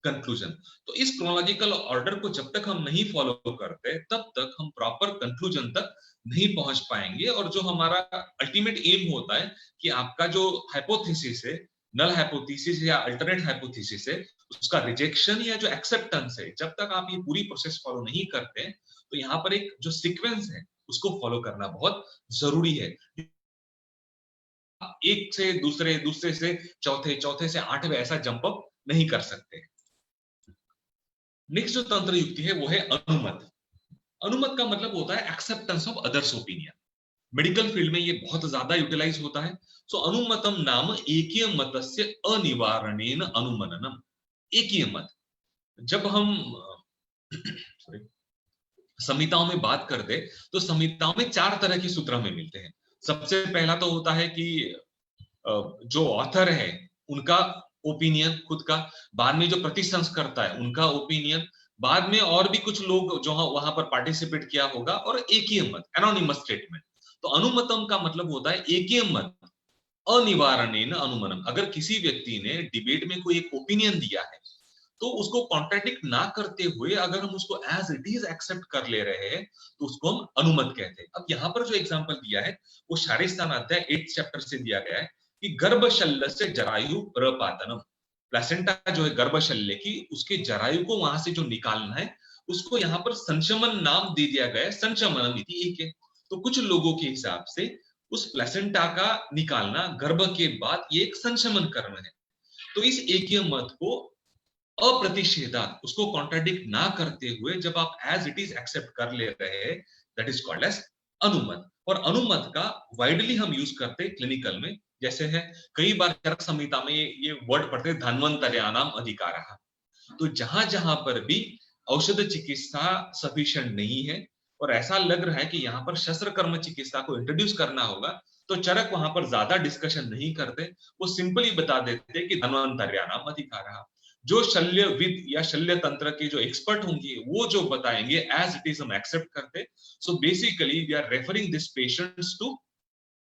conclusion. तो इस क्रोनोलॉजिकल ऑर्डर को जब तक हम नहीं फॉलो करते तब तक हम प्रॉपर कंक्लूजन तक नहीं पहुंच पाएंगे, और जो हमारा अल्टीमेट एम होता है कि आपका जो हाइपोथेसिस है, नल हाइपोथेसिस या अल्टरनेट हाइपोथेसिस है, उसका रिजेक्शन या जो एक्सेप्टेंस है, जब तक आप ये पूरी प्रोसेस फॉलो नहीं करते, तो यहाँ पर एक जो सीक्वेंस है उसको फॉलो करना बहुत जरूरी है। एक से दूसरे, दूसरे से चौथे, चौथे से आठवें ऐसा जंप अप नहीं कर सकते। नेक्स्ट जो तंत्र युक्ति है वो है अनुमत। अनुमत का मतलब होता है acceptance of others opinion. Medical field में ये बहुत ज्यादा यूटिलाइज होता है। सो अनुमतम नाम एकीय मतस्य अनिवारणेन अनुमननम। एकीय मत, जब हम sorry, संहिताओं में बात करते तो संहिताओं में 4 तरह के सूत्र हमें मिलते हैं। सबसे पहला तो होता है कि जो ऑथर है उनका ओपिनियन खुद का, बाद में जो प्रतिसंस्कर्ता है उनका ओपिनियन, बाद में और भी कुछ लोग जो वहां पर पार्टिसिपेट किया होगा, और एकीय मत, एनोनिमस स्टेटमेंट। तो अनुमतम का मतलब होता है एकीय मत अनिवारणेन अनुमनम। अगर किसी व्यक्ति ने डिबेट में कोई एक ओपिनियन दिया है तो उसको कॉन्ट्राडिक्ट ना करते हुए अगर हम उसको एज इट इज एक्सेप्ट कर ले रहे हैं तो उसको हम अनुमत कहते हैं। अब यहाँ पर जो एग्जांपल दिया है वो शारीस्थान अध्याय 8 चैप्टर से दिया गया है कि गर्भशल्य से जरायु प्रपातनम। प्लेसेंटा जो है गर्भशल्य की, उसके जरायु को वहां से जो निकालना है उसको यहाँ पर संशमन नाम दे दिया गया है। संशमनम इति एक है। तो कुछ लोगों के हिसाब से उस प्लेसेंटा का निकालना गर्भ के बाद ये एक संशमन कर्म है। तो इस एकीय मत को अप्रतिषेधा, उसको कॉन्ट्राडिक्ट ना करते हुए जब आप एज इट इज एक्सेप्ट कर ले रहे हैं, दैट इज कॉल्ड एज अनुमत। और अनुमत का वाइडली हम यूज करते हैं क्लिनिकल में। जैसे है कई बार चरक संहिता में ये वर्ड पढ़ते हैं धन्वंतर्यानाम अधिकारः। तो जहां जहां पर भी औषध चिकित्सा सफिशिएंट नहीं है और ऐसा लग रहा है कि यहाँ पर शस्त्र कर्म चिकित्सा को इंट्रोड्यूस करना होगा, तो चरक वहां पर ज्यादा डिस्कशन नहीं करते, वो सिंपली बता देते कि धन्वंतर्यानाम अधिकारः। जो शल्यविद या शल्य तंत्र के जो एक्सपर्ट होंगे वो जो बताएंगे एज इट इज हम एक्सेप्ट करते। So basically we are referring this patients to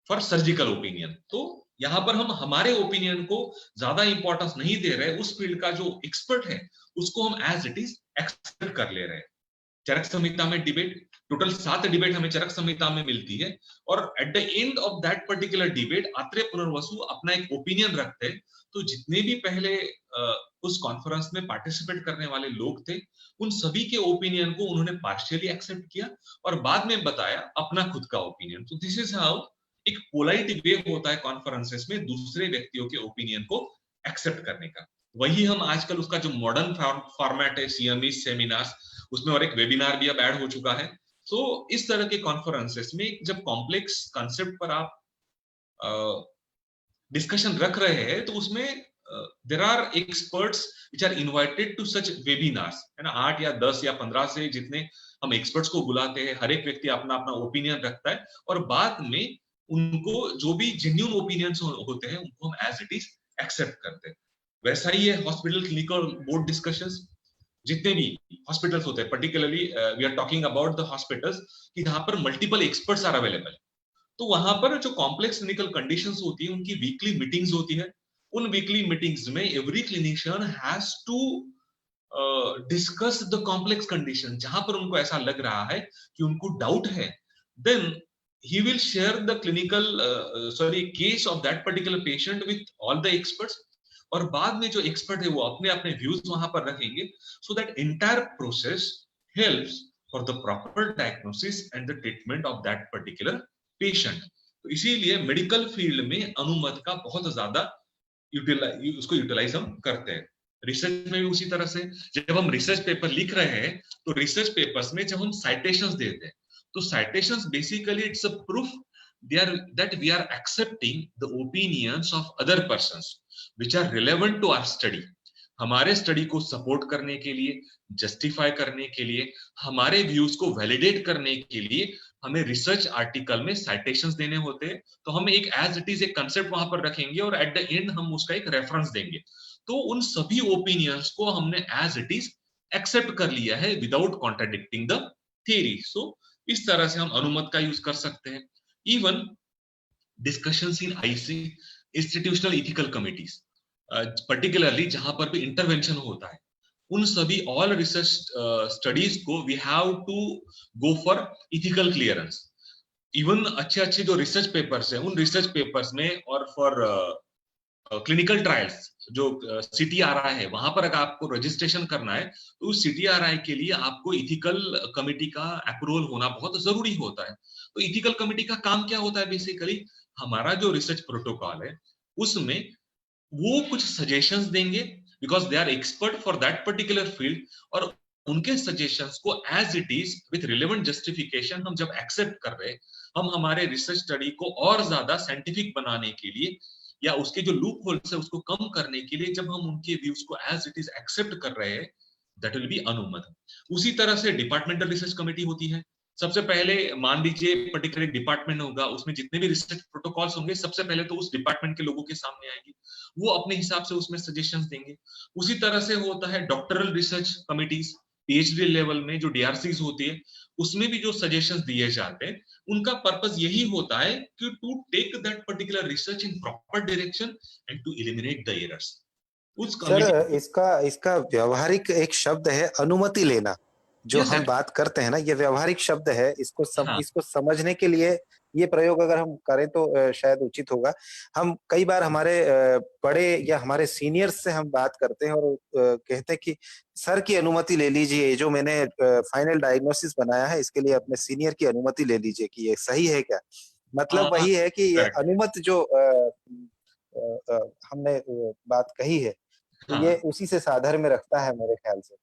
for surgical opinion. तो यहाँ पर हम हमारे ओपिनियन को ज्यादा इंपॉर्टेंस नहीं दे रहे, उस फील्ड का जो एक्सपर्ट है उसको हम एज इट इज एक्सेप्ट कर ले रहे हैं। चरक संहिता में डिबेट, टोटल 7 डिबेट हमें चरक संहिता में मिलती है, और at the end of that particular debate Atreya Punarvasu अपना एक ओपिनियन रखते हैं। तो जितने भी पहले उस कॉन्फ्रेंस में पार्टिसिपेट करने वाले लोग थे उन सभी के ओपिनियन को उन्होंने पार्शियली एक्सेप्ट किया और बाद में बताया अपना खुद का ओपिनियन। तो दिस इज हाउ एक पोलाइट वे होता है कॉन्फ्रेंसेस में दूसरे व्यक्तियों के ओपिनियन को एक्सेप्ट करने का। वही हम आजकल उसका जो मॉडर्न फॉर्मेट है सीएमई सेमिनार्स, उसमें और एक वेबिनार भी अब ऐड हो चुका है। तो इस तरह के कॉन्फ्रेंसेस में जब कॉम्प्लेक्स कॉन्सेप्ट पर आप डिस्कशन रख रहे हैं तो उसमें there are experts which are invited to such webinars, है ना। 8 या 10 या 15 से जितने हम एक्सपर्ट्स को बुलाते हैं, हर एक व्यक्ति अपना अपना ओपिनियन रखता है और बाद में उनको जो भी जेन्युइन ओपिनियंस होते हैं उनको हम एज इट इज एक्सेप्ट करते हैं। वैसा ही है हॉस्पिटल क्लिनिकल बोर्ड डिस्कशंस। जितने भी हॉस्पिटल्स होते हैं, particularly we are talking about the hospitals कि जहां पर मल्टीपल एक्सपर्ट्स आर अवेलेबल, तो वहां पर जो कॉम्प्लेक्स क्लिनिकल कंडीशंस होती है उनकी वीकली मीटिंग्स होती है। उन वीकली मीटिंग्स में every clinician has to discuss the complex condition. जहां पर उनको ऐसा लग रहा है कि उनको डाउट है, then he will share the clinical case of that particular patient with all the experts, और बाद में जो एक्सपर्ट है वो अपने अपने व्यूज वहां पर रखेंगे, so that entire process helps for the proper diagnosis and the treatment of that particular patient। तो इसीलिए मेडिकल फील्ड में अनुमत का बहुत ज्यादा उसको यूटिलाइज हम करते हैं। रिसर्च में भी उसी तरह से जब हम रिसर्च पेपर लिख रहे हैं तो रिसर्च पेपर्स में जब हम साइटेशंस देते हैं तो citations basically it's a proof that we are accepting the opinions of other persons which are relevant to our study। हमारे स्टडी को सपोर्ट करने के लिए, जस्टिफाई करने के लिए, हमारे व्यूज को वैलिडेट करने के लिए हमें रिसर्च आर्टिकल में साइटेशंस देने होते हैं। तो हम एक एज इट इज एक कंसेप्ट वहां पर रखेंगे और एट द एंड हम उसका एक रेफरेंस देंगे। तो उन सभी ओपिनियंस को हमने एज इट इज एक्सेप्ट कर लिया है विदाउट कॉन्ट्राडिक्टिंग द थियरी। सो इस तरह से हम अनुमत का यूज कर सकते हैं। Even discussions in IC, institutional ethical committees, particularly जहां पर भी इंटरवेंशन होता है, उन सभी ऑल रिसर्च स्टडीज को we have to go for ethical clearance. Even अच्छे अच्छे जो रिसर्च पेपर्स हैं उन रिसर्च पेपर्स में और फॉर क्लिनिकल ट्रायल्स जो CTRI है वहां पर अगर आपको रजिस्ट्रेशन करना है तो उस CTRI के लिए आपको इथिकल कमिटी का अप्रूवल होना बहुत जरूरी होता है। तो इथिकल कमिटी का काम क्या होता है, बेसिकली हमारा जो रिसर्च प्रोटोकॉल है उसमें वो कुछ सजेशंस देंगे because they are expert for that particular field, और उनके सजेशंस को as it is with relevant justification हम जब एक्सेप्ट कर रहे हैं, हम हमारे रिसर्च स्टडी को और ज्यादा साइंटिफिक बनाने के लिए या उसके जो लूप होल्स है उसको कम करने के लिए जब हम उनके व्यूज को एज इट इज एक्सेप्ट कर रहे हैं, दैट विल बी अनुमत। उसी तरह से डिपार्टमेंटल रिसर्च कमेटी होती है। सबसे पहले मान लीजिए पर्टिकुलर डिपार्टमेंट होगा, उसमें जितने भी रिसर्च प्रोटोकॉल्स होंगे सबसे पहले तो उस डिपार्टमेंट के लोगों के सामने आएंगे, वो अपने हिसाब से उसमें सजेशंस देंगे। उसी तरह से होता है doctoral research committees, PhD level में जो डीआरसीज होती है, उसमें भी जो सजेशंस दिए जाते हैं, उनका पर्पस यही होता है कि to take that particular research in proper direction and to eliminate the errors. उस सर, कमिटी इसका इसका व्यवहारिक एक शब्द है अनुमति लेना। जो यस हम बात करते हैं ना, ये व्यवहारिक शब्द है। हाँ इसको समझने के लिए ये प्रयोग अगर हम करें तो शायद उचित होगा। हम कई बार हमारे बड़े या हमारे सीनियर्स से हम बात करते हैं और कहते हैं कि सर की अनुमति ले लीजिए, जो मैंने फाइनल डायग्नोसिस बनाया है इसके लिए अपने सीनियर की अनुमति ले लीजिए कि ये सही है क्या। मतलब वही है कि ये करेक्ट अनुमत जो हमने बात कही है, तो ये हाँ। उसी से साधर में रखता है मेरे ख्याल से।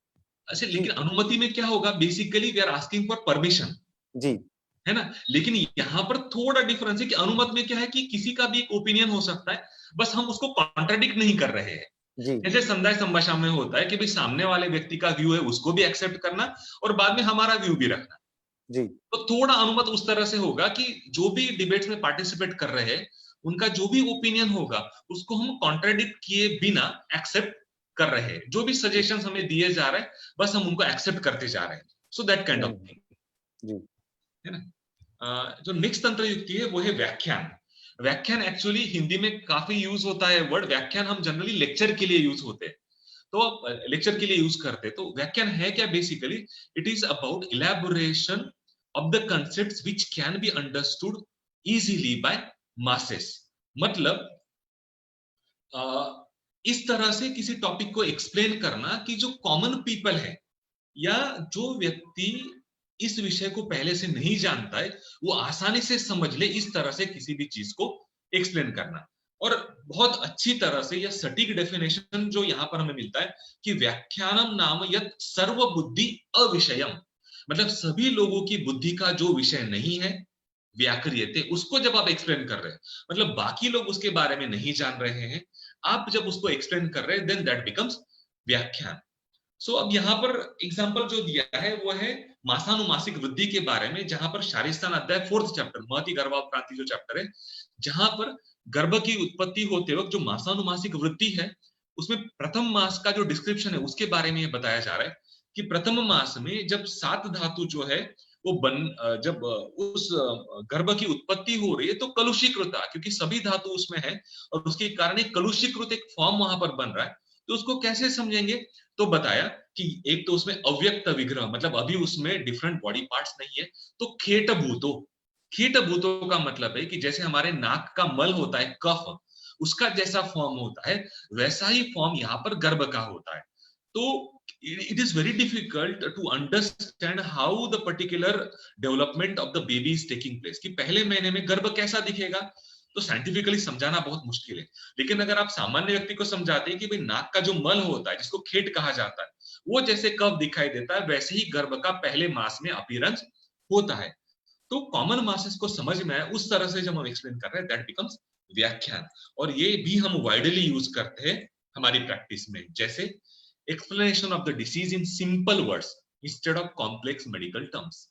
अच्छा, जी, लेकिन अनुमति में क्या होगा, basically we are asking for permission, जी, है ना। लेकिन यहाँ पर थोड़ा डिफरेंस है कि अनुमत में क्या है कि किसी का भी एक ओपिनियन हो सकता है, बस हम उसको कॉन्ट्राडिक्ट नहीं कर रहे हैं। जी, जैसे संदाय संभाषण में होता है कि भाई सामने वाले व्यक्ति का व्यू है उसको भी एक्सेप्ट करना और बाद में हमारा व्यू भी रखना। जी, तो थोड़ा अनुमत उस तरह से होगा कि जो भी डिबेट्स में पार्टिसिपेट कर रहे हैं उनका जो भी ओपिनियन होगा उसको हम कॉन्ट्राडिक्ट किए बिना एक्सेप्ट कर रहे हैं। जो भी सजेशंस हमें दिए जा रहे हैं बस हम उनको एक्सेप्ट करते जा रहे हैं। So that kind of thing, जी, है ना। जो नेक्स्ट तंत्र युक्ति है वो है व्याख्यान। व्याख्यान एक्चुअली हिंदी में काफी यूज होता है वर्ड। व्याख्यान हम जनरली लेक्चर के लिए यूज होते हैं, तो लेक्चर के लिए यूज करते हैं। तो व्याख्यान है क्या, basically it is about elaboration of the concepts which can be understood easily by masses. मतलब इस तरह से किसी टॉपिक को एक्सप्लेन करना कि जो कॉमन पीपल है या जो व्यक्ति इस विषय को पहले से नहीं जानता है वो आसानी से समझ ले, इस तरह से किसी भी चीज को एक्सप्लेन करना। और बहुत अच्छी तरह से यह सटीक डेफिनेशन जो यहां पर हमें मिलता है कि व्याख्यानम नाम यत् सर्व बुद्धि अविषयम, मतलब सभी लोगों की बुद्धि का जो विषय नहीं है, व्याक्रियते, उसको जब आप एक्सप्लेन कर रहे हैं, मतलब बाकी लोग उसके बारे में नहीं जान रहे हैं, आप जब उसको एक्सप्लेन कर रहे हैं, देन दैट बिकम्स व्याख्यान। सो अब यहाँ पर एग्जाम्पल जो दिया है वो है मासानुमासिक वृद्धि के बारे में, जहां पर शारीस्थान अध्याय 4th चैप्टर महति गर्भावक्रांति जो चैप्टर है, जहां पर गर्भ की उत्पत्ति होते वक्त जो मासानुमासिक वृद्धि है उसमें प्रथम मास का जो डिस्क्रिप्शन है उसके बारे में ये बताया जा रहा है कि प्रथम मास में जब 7 धातु जो है वो जब उस गर्भ की उत्पत्ति हो रही है तो कलुषीकृत, क्योंकि सभी धातु उसमें है और उसके कारण एक कलुषीकृत एक फॉर्म वहां पर बन रहा है। तो उसको कैसे समझेंगे, तो बताया कि एक तो उसमें अव्यक्त विग्रह, मतलब अभी उसमें डिफरेंट बॉडी पार्ट्स नहीं है, तो खेट भूतो, कीट भूतों का मतलब है कि जैसे हमारे नाक का मल होता है कफ, उसका जैसा फॉर्म होता है वैसा ही फॉर्म यहाँ पर गर्भ का होता है। तो it is very difficult to understand how the particular development of the baby is taking place, कि पहले महीने में गर्भ कैसा दिखेगा, तो साइंटिफिकली समझाना बहुत मुश्किल है। लेकिन अगर आप सामान्य व्यक्ति को समझाते हैं कि भाई नाक का जो मल होता है जिसको खेट कहा जाता है वो जैसे कब दिखाई देता है वैसे ही गर्भ का पहले मास में अपीयरेंस होता है। तो कॉमन मासेस को समझ में आए उस तरह से जब हम एक्सप्लेन कर रहे हैं दैट बिकम्स व्याख्यान। और ये भी हम वाइडली यूज करते हैं हमारी प्रैक्टिस में, जैसे explanation of the disease in simple words instead of complex medical terms.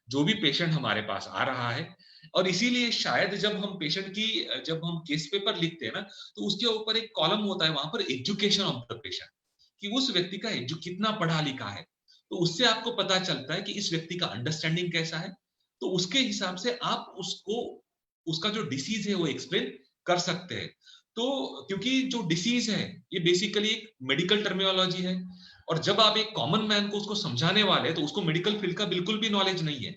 जो भी पेशेंट हमारे पास आ रहा है, और इसीलिए शायद जब हम पेशेंट की जब हम केस पेपर लिखते हैं ना तो उसके ऊपर एक कॉलम होता है वहां पर एजुकेशन ऑफ द पेशेंट, कि उस व्यक्ति का कितना पढ़ा लिखा है, तो उससे आपको पता चलता है कि इस व्यक्ति का अंडरस्टैंडिंग कैसा है। तो उसके हिसाब से आप उसको उसका जो डिसीज है वो एक्सप्लेन कर सकते हैं। तो क्योंकि जो डिसीज है ये बेसिकली एक मेडिकल टर्मिनोलॉजी है, और जब आप एक कॉमन मैन को उसको समझाने वाले तो उसको मेडिकल फील्ड का बिल्कुल भी नॉलेज नहीं है,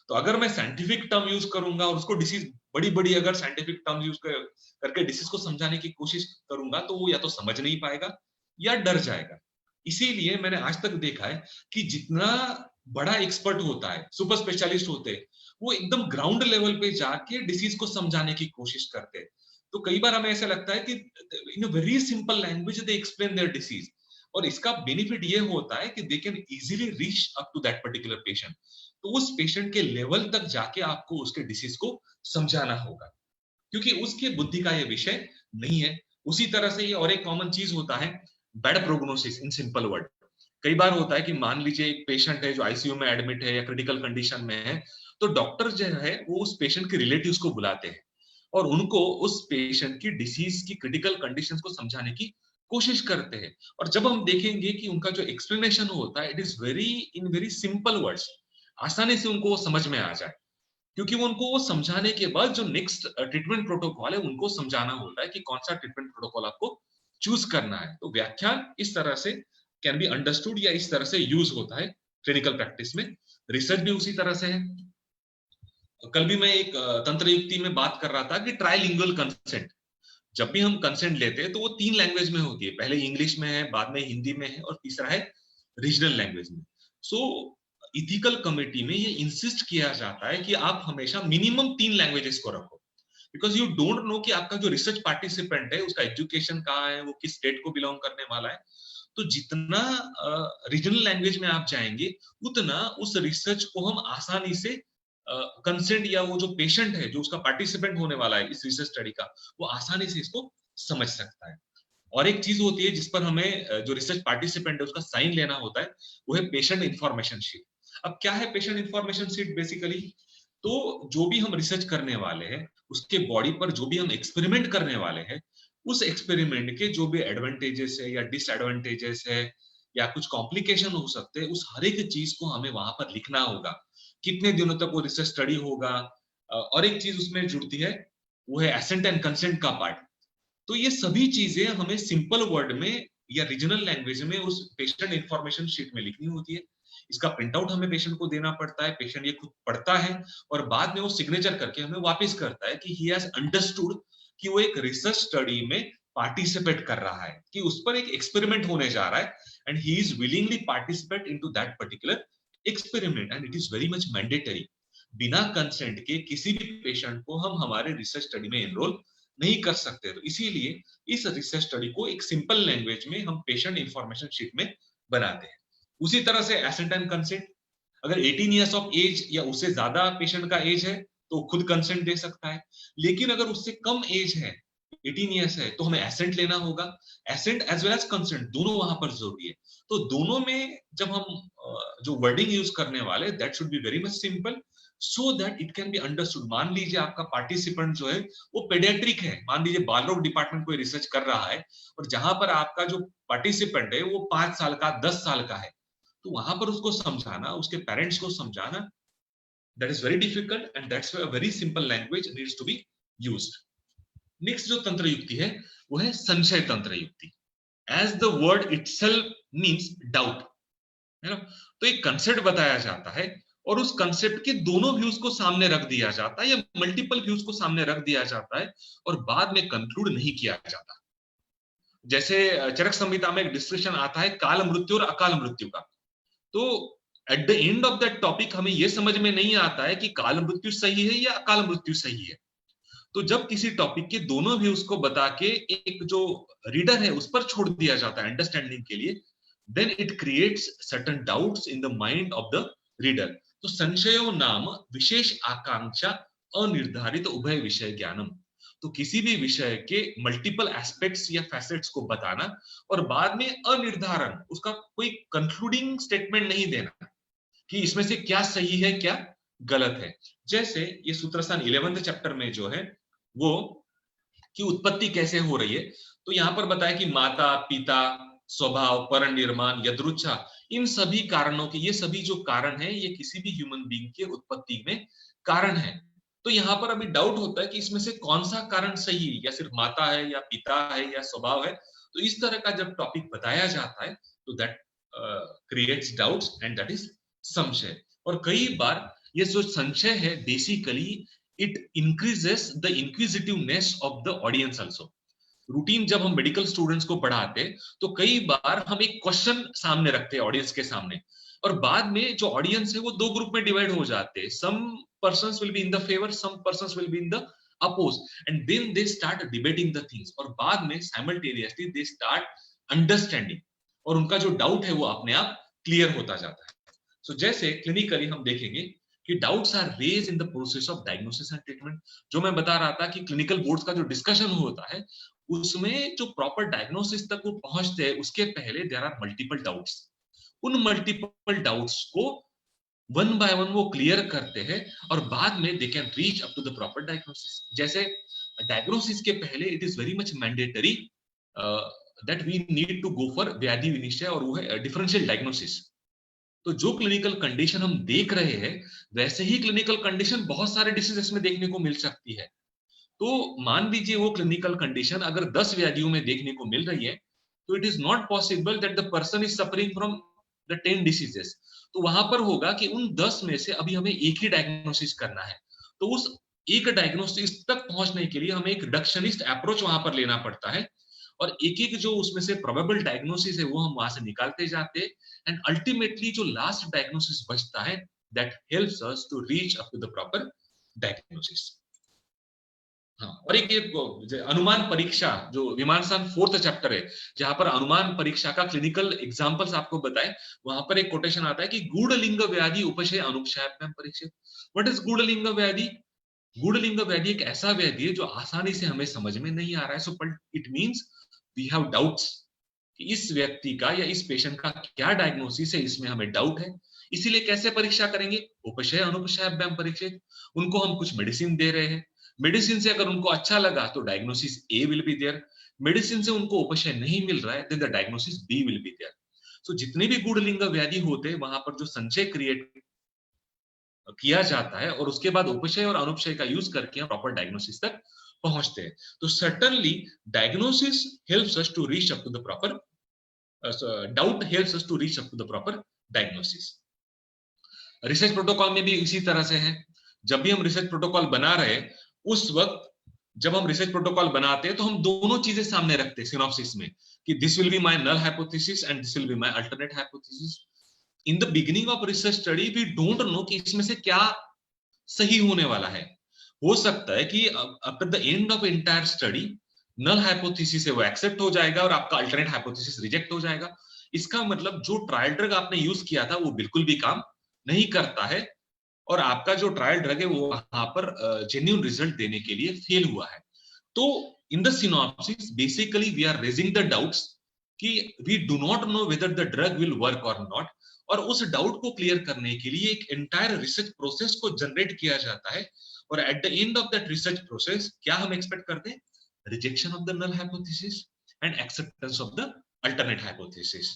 तो अगर मैं साइंटिफिक टर्म यूज करूंगा और उसको डिसीज बड़ी बड़ी अगर साइंटिफिक टर्म यूज करके डिसीज को समझाने की कोशिश करूंगा तो वो या तो समझ नहीं पाएगा या डर जाएगा। इसीलिए मैंने आज तक देखा है कि जितना बड़ा एक्सपर्ट होता है, सुपर स्पेशलिस्ट होते हैं, वो एकदम ग्राउंड लेवल पे जाके डिसीज को समझाने की कोशिश करते हैं। तो कई बार हमें ऐसा लगता है कि in a very simple language they explain their disease, और इसका बेनिफिट ये होता है कि they can easily reach up to that particular patient. तो उस पेशेंट के लेवल तक जाके आपको उसके डिसीज को समझाना होगा, क्योंकि उसके बुद्धि का ये विषय नहीं है। उसी तरह से ये और एक कॉमन चीज होता है bad prognosis in simple word. कई बार होता है कि मान लीजिए एक पेशेंट है जो आईसीयू में एडमिट है या क्रिटिकल कंडीशन में है, तो डॉक्टर जो है वो उस पेशेंट के रिलेटिव्स को बुलाते हैं और उनको उस पेशेंट की डिसीज की क्रिटिकल कंडीशंस को समझाने की कोशिश करते हैं। और जब हम देखेंगे कि उनका जो एक्सप्लेनेशन होता है it is very simple words, आसानी से उनको समझ में आ जाए, क्योंकि वो उनको वो समझाने के बाद जो नेक्स्ट ट्रीटमेंट प्रोटोकॉल है उनको समझाना होता है कि कौन सा ट्रीटमेंट प्रोटोकॉल आपको चूज करना है। तो व्याख्यान इस तरह से कैन बी अंडरस्टूड या इस तरह से यूज होता है क्लिनिकल प्रैक्टिस में। रिसर्च भी उसी तरह से है। कल भी मैं एक तंत्र युक्ति में बात कर रहा था कि ट्राइलिंगुअल कंसेंट, जब भी हम कंसेंट लेते हैं तो वो 3 लैंग्वेज में होती है, पहले इंग्लिश में है, बाद में हिंदी में है और तीसरा है रीजनल लैंग्वेज में। सो इथिकल कमिटी में ये इंसिस्ट किया जाता है कि आप हमेशा मिनिमम 3 लैंग्वेजेस को रखो, बिकॉज यू डोंट नो कि आपका जो रिसर्च पार्टिसिपेंट है उसका एजुकेशन कहाँ है, वो किस स्टेट को बिलोंग करने वाला है। तो जितना रीजनल लैंग्वेज में आप जाएंगे उतना उस रिसर्च को हम आसानी से कंसेंट या वो जो पेशेंट है जो उसका पार्टिसिपेंट होने वाला है इस रिसर्च स्टडी का, वो आसानी से इसको समझ सकता है। और एक चीज होती है जिस पर हमें जो रिसर्च पार्टिसिपेंट है उसका साइन लेना होता है, वो है पेशेंट इंफॉर्मेशन शीट। अब क्या है पेशेंट इंफॉर्मेशन शीट? बेसिकली तो जो भी हम रिसर्च करने वाले हैं उसके बॉडी पर जो भी हम एक्सपेरिमेंट करने वाले हैं, उस एक्सपेरिमेंट के जो भी एडवांटेजेस है या डिसएडवांटेजेस है या कुछ कॉम्प्लिकेशन हो सकते हैं, उस हर एक चीज को हमें वहां पर लिखना होगा। कितने दिनों तक वो रिसर्च स्टडी होगा। और एक चीज उसमें जुड़ती है, वो है एसेंट एंड कंसेंट का पार्ट। तो ये सभी चीजें हमें सिंपल वर्ड में या रीजनल लैंग्वेज में उस पेशेंट इंफॉर्मेशन शीट में लिखनी होती है। इसका प्रिंट आउट हमें पेशेंट को देना पड़ता है, पेशेंट ये खुद पढ़ता है और बाद में वो सिग्नेचर करके हमें वापस करता है कि ही हैज अंडरस्टूड कि वो एक रिसर्च स्टडी में पार्टिसिपेट कर रहा है, कि उस पर एक एक्सपेरिमेंट होने जा रहा है and he is willingly participate into that particular experiment and it is very much mandatory. बिना कंसेंट के किसी भी पेशेंट को हम हमारे रिसर्च स्टडी में एनरोल नहीं कर सकते। तो इसीलिए इस रिसर्च स्टडी को एक सिंपल लैंग्वेज में हम पेशेंट इंफॉर्मेशन शीट में बनाते हैं। उसी तरह से एसेंट एंड कंसेंट, अगर 18 इयर्स ऑफ एज या उससे ज्यादा पेशेंट का एज है तो खुद कंसेंट दे सकता है, लेकिन अगर उससे कम एज है, 18 इयर्स है, तो हमें एसेंट लेना होगा। Assent as well as consent दोनों वहां पर जरूरी है। तो दोनों में जब हम जो वर्डिंग यूज करने वाले, that should be very much simple so that it can be understood. मान लीजिए आपका पार्टिसिपेंट जो है वो पेडियाट्रिक है, मान लीजिए बाल रोग डिपार्टमेंट कोई रिसर्च कर रहा है और जहां पर आपका जो पार्टिसिपेंट है वो 5 साल का 10 साल का है, तो वहां पर उसको समझाना, उसके पेरेंट्स को समझाना, that is very difficult and that's why a very simple language needs to be used. Next जो तंत्र युक्ति है वो है संशय तंत्र युक्ति। As the word itself means doubt, है ना। तो एक कंसेप्ट बताया जाता है और उस कंसेप्ट के दोनों व्यूज को सामने रख दिया जाता है या मल्टीपल व्यूज को सामने रख दिया जाता है और बाद में कंक्लूड नहीं किया जाता। जैसे चरक संहिता में एक डिस्कशन आता है काल मृत्यु और अकाल मृत्यु का। तो at the end of that topic हमें यह समझ में नहीं आता है कि काल मृत्यु सही है या अकाल मृत्यु सही है। तो जब किसी टॉपिक के दोनों व्यूज को बता के एक जो रीडर है उस पर छोड़ दिया जाता है अंडरस्टैंडिंग के लिए, then it creates certain doubts in the mind of the reader। तो संशयो नाम विशेष आकांक्षा अनिर्धारित उभय विषय ज्ञानम। तो किसी भी विषय के मल्टीपल एस्पेक्ट्स या फैसेट्स को बताना और बाद में अनिर्धारण, उसका कोई कंक्लूडिंग स्टेटमेंट नहीं देना कि इसमें से क्या सही है क्या गलत है। जैसे ये सूत्रस्थान 11th चैप्टर में जो है वो कि उत्पत्ति कैसे हो रही है, तो यहां पर बताया कि माता पिता स्वभाव परनिर्माण यदृच्छा, इन सभी कारणों के, ये सभी जो कारण है ये किसी भी ह्यूमन बीइंग के उत्पत्ति में कारण है। तो यहाँ पर अभी डाउट होता है कि इसमें से कौन सा कारण सही है, या सिर्फ माता है या पिता है या स्वभाव है। तो इस तरह का जब टॉपिक बताया जाता है तो that creates doubts and that is संशय। और कई बार ये जो संशय है basically it increases the inquisitiveness of the audience also. Routine जब हम मेडिकल स्टूडेंट्स को पढ़ाते तो कई बार हम एक क्वेश्चन सामने रखते हैं ऑडियंस के सामने और बाद में जो ऑडियंस है वो दो ग्रुप में डिवाइड हो जाते हैं। Some persons will be in the favour, some persons will be in the oppose and then they start debating the things और बाद में साइमल्टेनियसली दे स्टार्ट अंडरस्टैंडिंग। और उनका जो डाउट है वो अपने आप क्लियर होता जाता है। सो जैसे क्लिनिकली हम देखेंगे कि doubts are raise in the process of diagnosis and treatment. जो मैं बता रहा था कि क्लिनिकल बोर्ड्स का जो डिस्कशन होता है उसमें जो प्रॉपर डायग्नोसिस तक वो पहुंचते हैं उसके पहले देयर आर मल्टीपल डाउट्स। उन मल्टीपल डाउट्स को वन बाय वन वो क्लियर करते हैं और बाद में they can reach up to the proper diagnosis. जैसे डायग्नोसिस के पहले it is very much mandatory that we need to go for व्याधि विनिश्चय, और वो है डिफरेंशियल डायग्नोसिस। तो जो क्लिनिकल कंडीशन हम देख रहे हैं वैसे ही क्लिनिकल कंडीशन बहुत सारे डिसीजेस में देखने को मिल सकती है। तो मान लीजिए वो क्लिनिकल कंडीशन अगर 10 व्याधियों में देखने को मिल रही है तो it is not possible that the person is suffering from the 10 diseases. तो वहां पर होगा कि उन 10 में से अभी हमें एक ही डायग्नोसिस करना है। तो उस एक डायग्नोसिस तक पहुंचने के लिए हमें एक रिडक्शनिस्ट अप्रोच वहां पर लेना पड़ता है, और एक एक जो उसमें से प्रोबेबल डायग्नोसिस है वो हम वहां से निकालते जाते हैं, एंड अल्टीमेटली जो लास्ट डायग्नोसिस बचता है that helps us to reach up to the proper diagnosis. हाँ, और एक अनुमान परीक्षा जो विमानस्थान 4th चैप्टर है जहां पर अनुमान परीक्षा का क्लिनिकल एग्जांपल्स आपको बताए, वहां पर एक कोटेशन आता है कि गूढ़लिंग व्याधि उपशय अनुक्षेपम परीक्षित। व्हाट इज गूढ़लिंग व्याधि? गूढ़लिंग व्याधि एक ऐसा व्याधि है जो आसानी से हमें समझ में नहीं आ रहा है। So it means we have doubts कि इस व्यक्ति का या इस पेशेंट का क्या डायग्नोसिस है, इसमें हमें डाउट है। इसीलिए कैसे परीक्षा करेंगे? उपशय अनुपशय परीक्षित। उनको हम कुछ मेडिसिन दे रहे हैं, मेडिसिन से अगर उनको अच्छा लगा तो diagnosis A will be there, medicine से उनको उपशय नहीं मिल रहा है then the diagnosis B will be there. So जितने भी गूढ़लिंग व्याधि होते हैं वहां पर जो संचय क्रिएट किया जाता है और उसके बाद उपशय और अनुपशय का यूज करके हम प्रॉपर डायग्नोसिस तक पहुंचते हैं। तो certainly diagnosis helps us to reach up to the proper doubt helps us to reach up to the proper diagnosis. Research protocol में भी इसी तरह से है। जब भी हम रिसर्च प्रोटोकॉल बना रहे हैं उस वक्त जब हम रिसर्च प्रोटोकॉल बनाते हैं तो हम दोनों चीजें सामने रखते हैं सिनॉप्सिस में कि this will be my null hypothesis and this will be my alternate hypothesis. In the beginning of research study we don't know कि इसमें से क्या सही होने वाला है। हो सकता है कि after the end of entire study null hypothesis है वो एक्सेप्ट हो जाएगा और आपका अल्टरनेट हाइपोथेसिस रिजेक्ट हो जाएगा। इसका मतलब जो ट्रायल ड्रग आपने यूज किया था वो बिल्कुल भी काम नहीं करता है और आपका जो ट्रायल ड्रग है वो वहां पर जेन्युइन रिजल्ट देने के लिए फेल हुआ है। तो in the synopsis basically we are raising the doubts कि we do not know whether the drug will work or not, और उस डाउट को क्लियर करने के लिए एक एंटायर रिसर्च प्रोसेस को जनरेट किया जाता है, और at the end of that research process क्या हम एक्सपेक्ट करते हैं? Rejection of the null hypothesis and acceptance of the alternate hypothesis.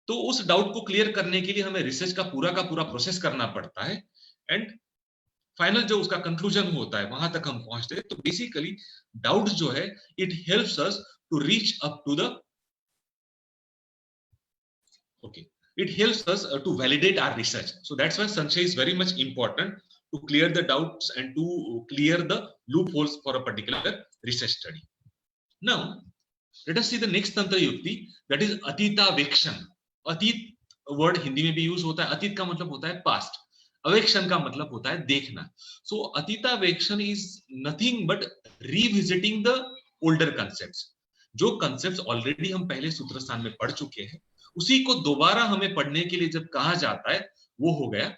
तो उस डाउट को क्लियर करने के लिए हमें रिसर्च का पूरा प्रोसेस करना पड़ता है, एंड फाइनल जो उसका कंक्लूजन होता है वहां तक हम पहुंचते हैं। तो बेसिकली डाउट जो है it helps us to reach up to the it helps us to validate our research. So that's why Sanchay is very much important to clear the doubts and to clear the loopholes for a particular research study. Now let us see the next tantra yukti, that is atitavekshan. अतीत word Hindi में भी use होता है। अतीत का मतलब होता है पास्ट, अवेक्षण का मतलब होता है देखना। सो अतीतावेक्षण is nothing but revisiting the older concepts. जो कंसेप्ट्स ऑलरेडी हम पहले सूत्र स्थान में पढ़ चुके हैं उसी को दोबारा हमें पढ़ने के लिए जब कहा जाता है वो हो गया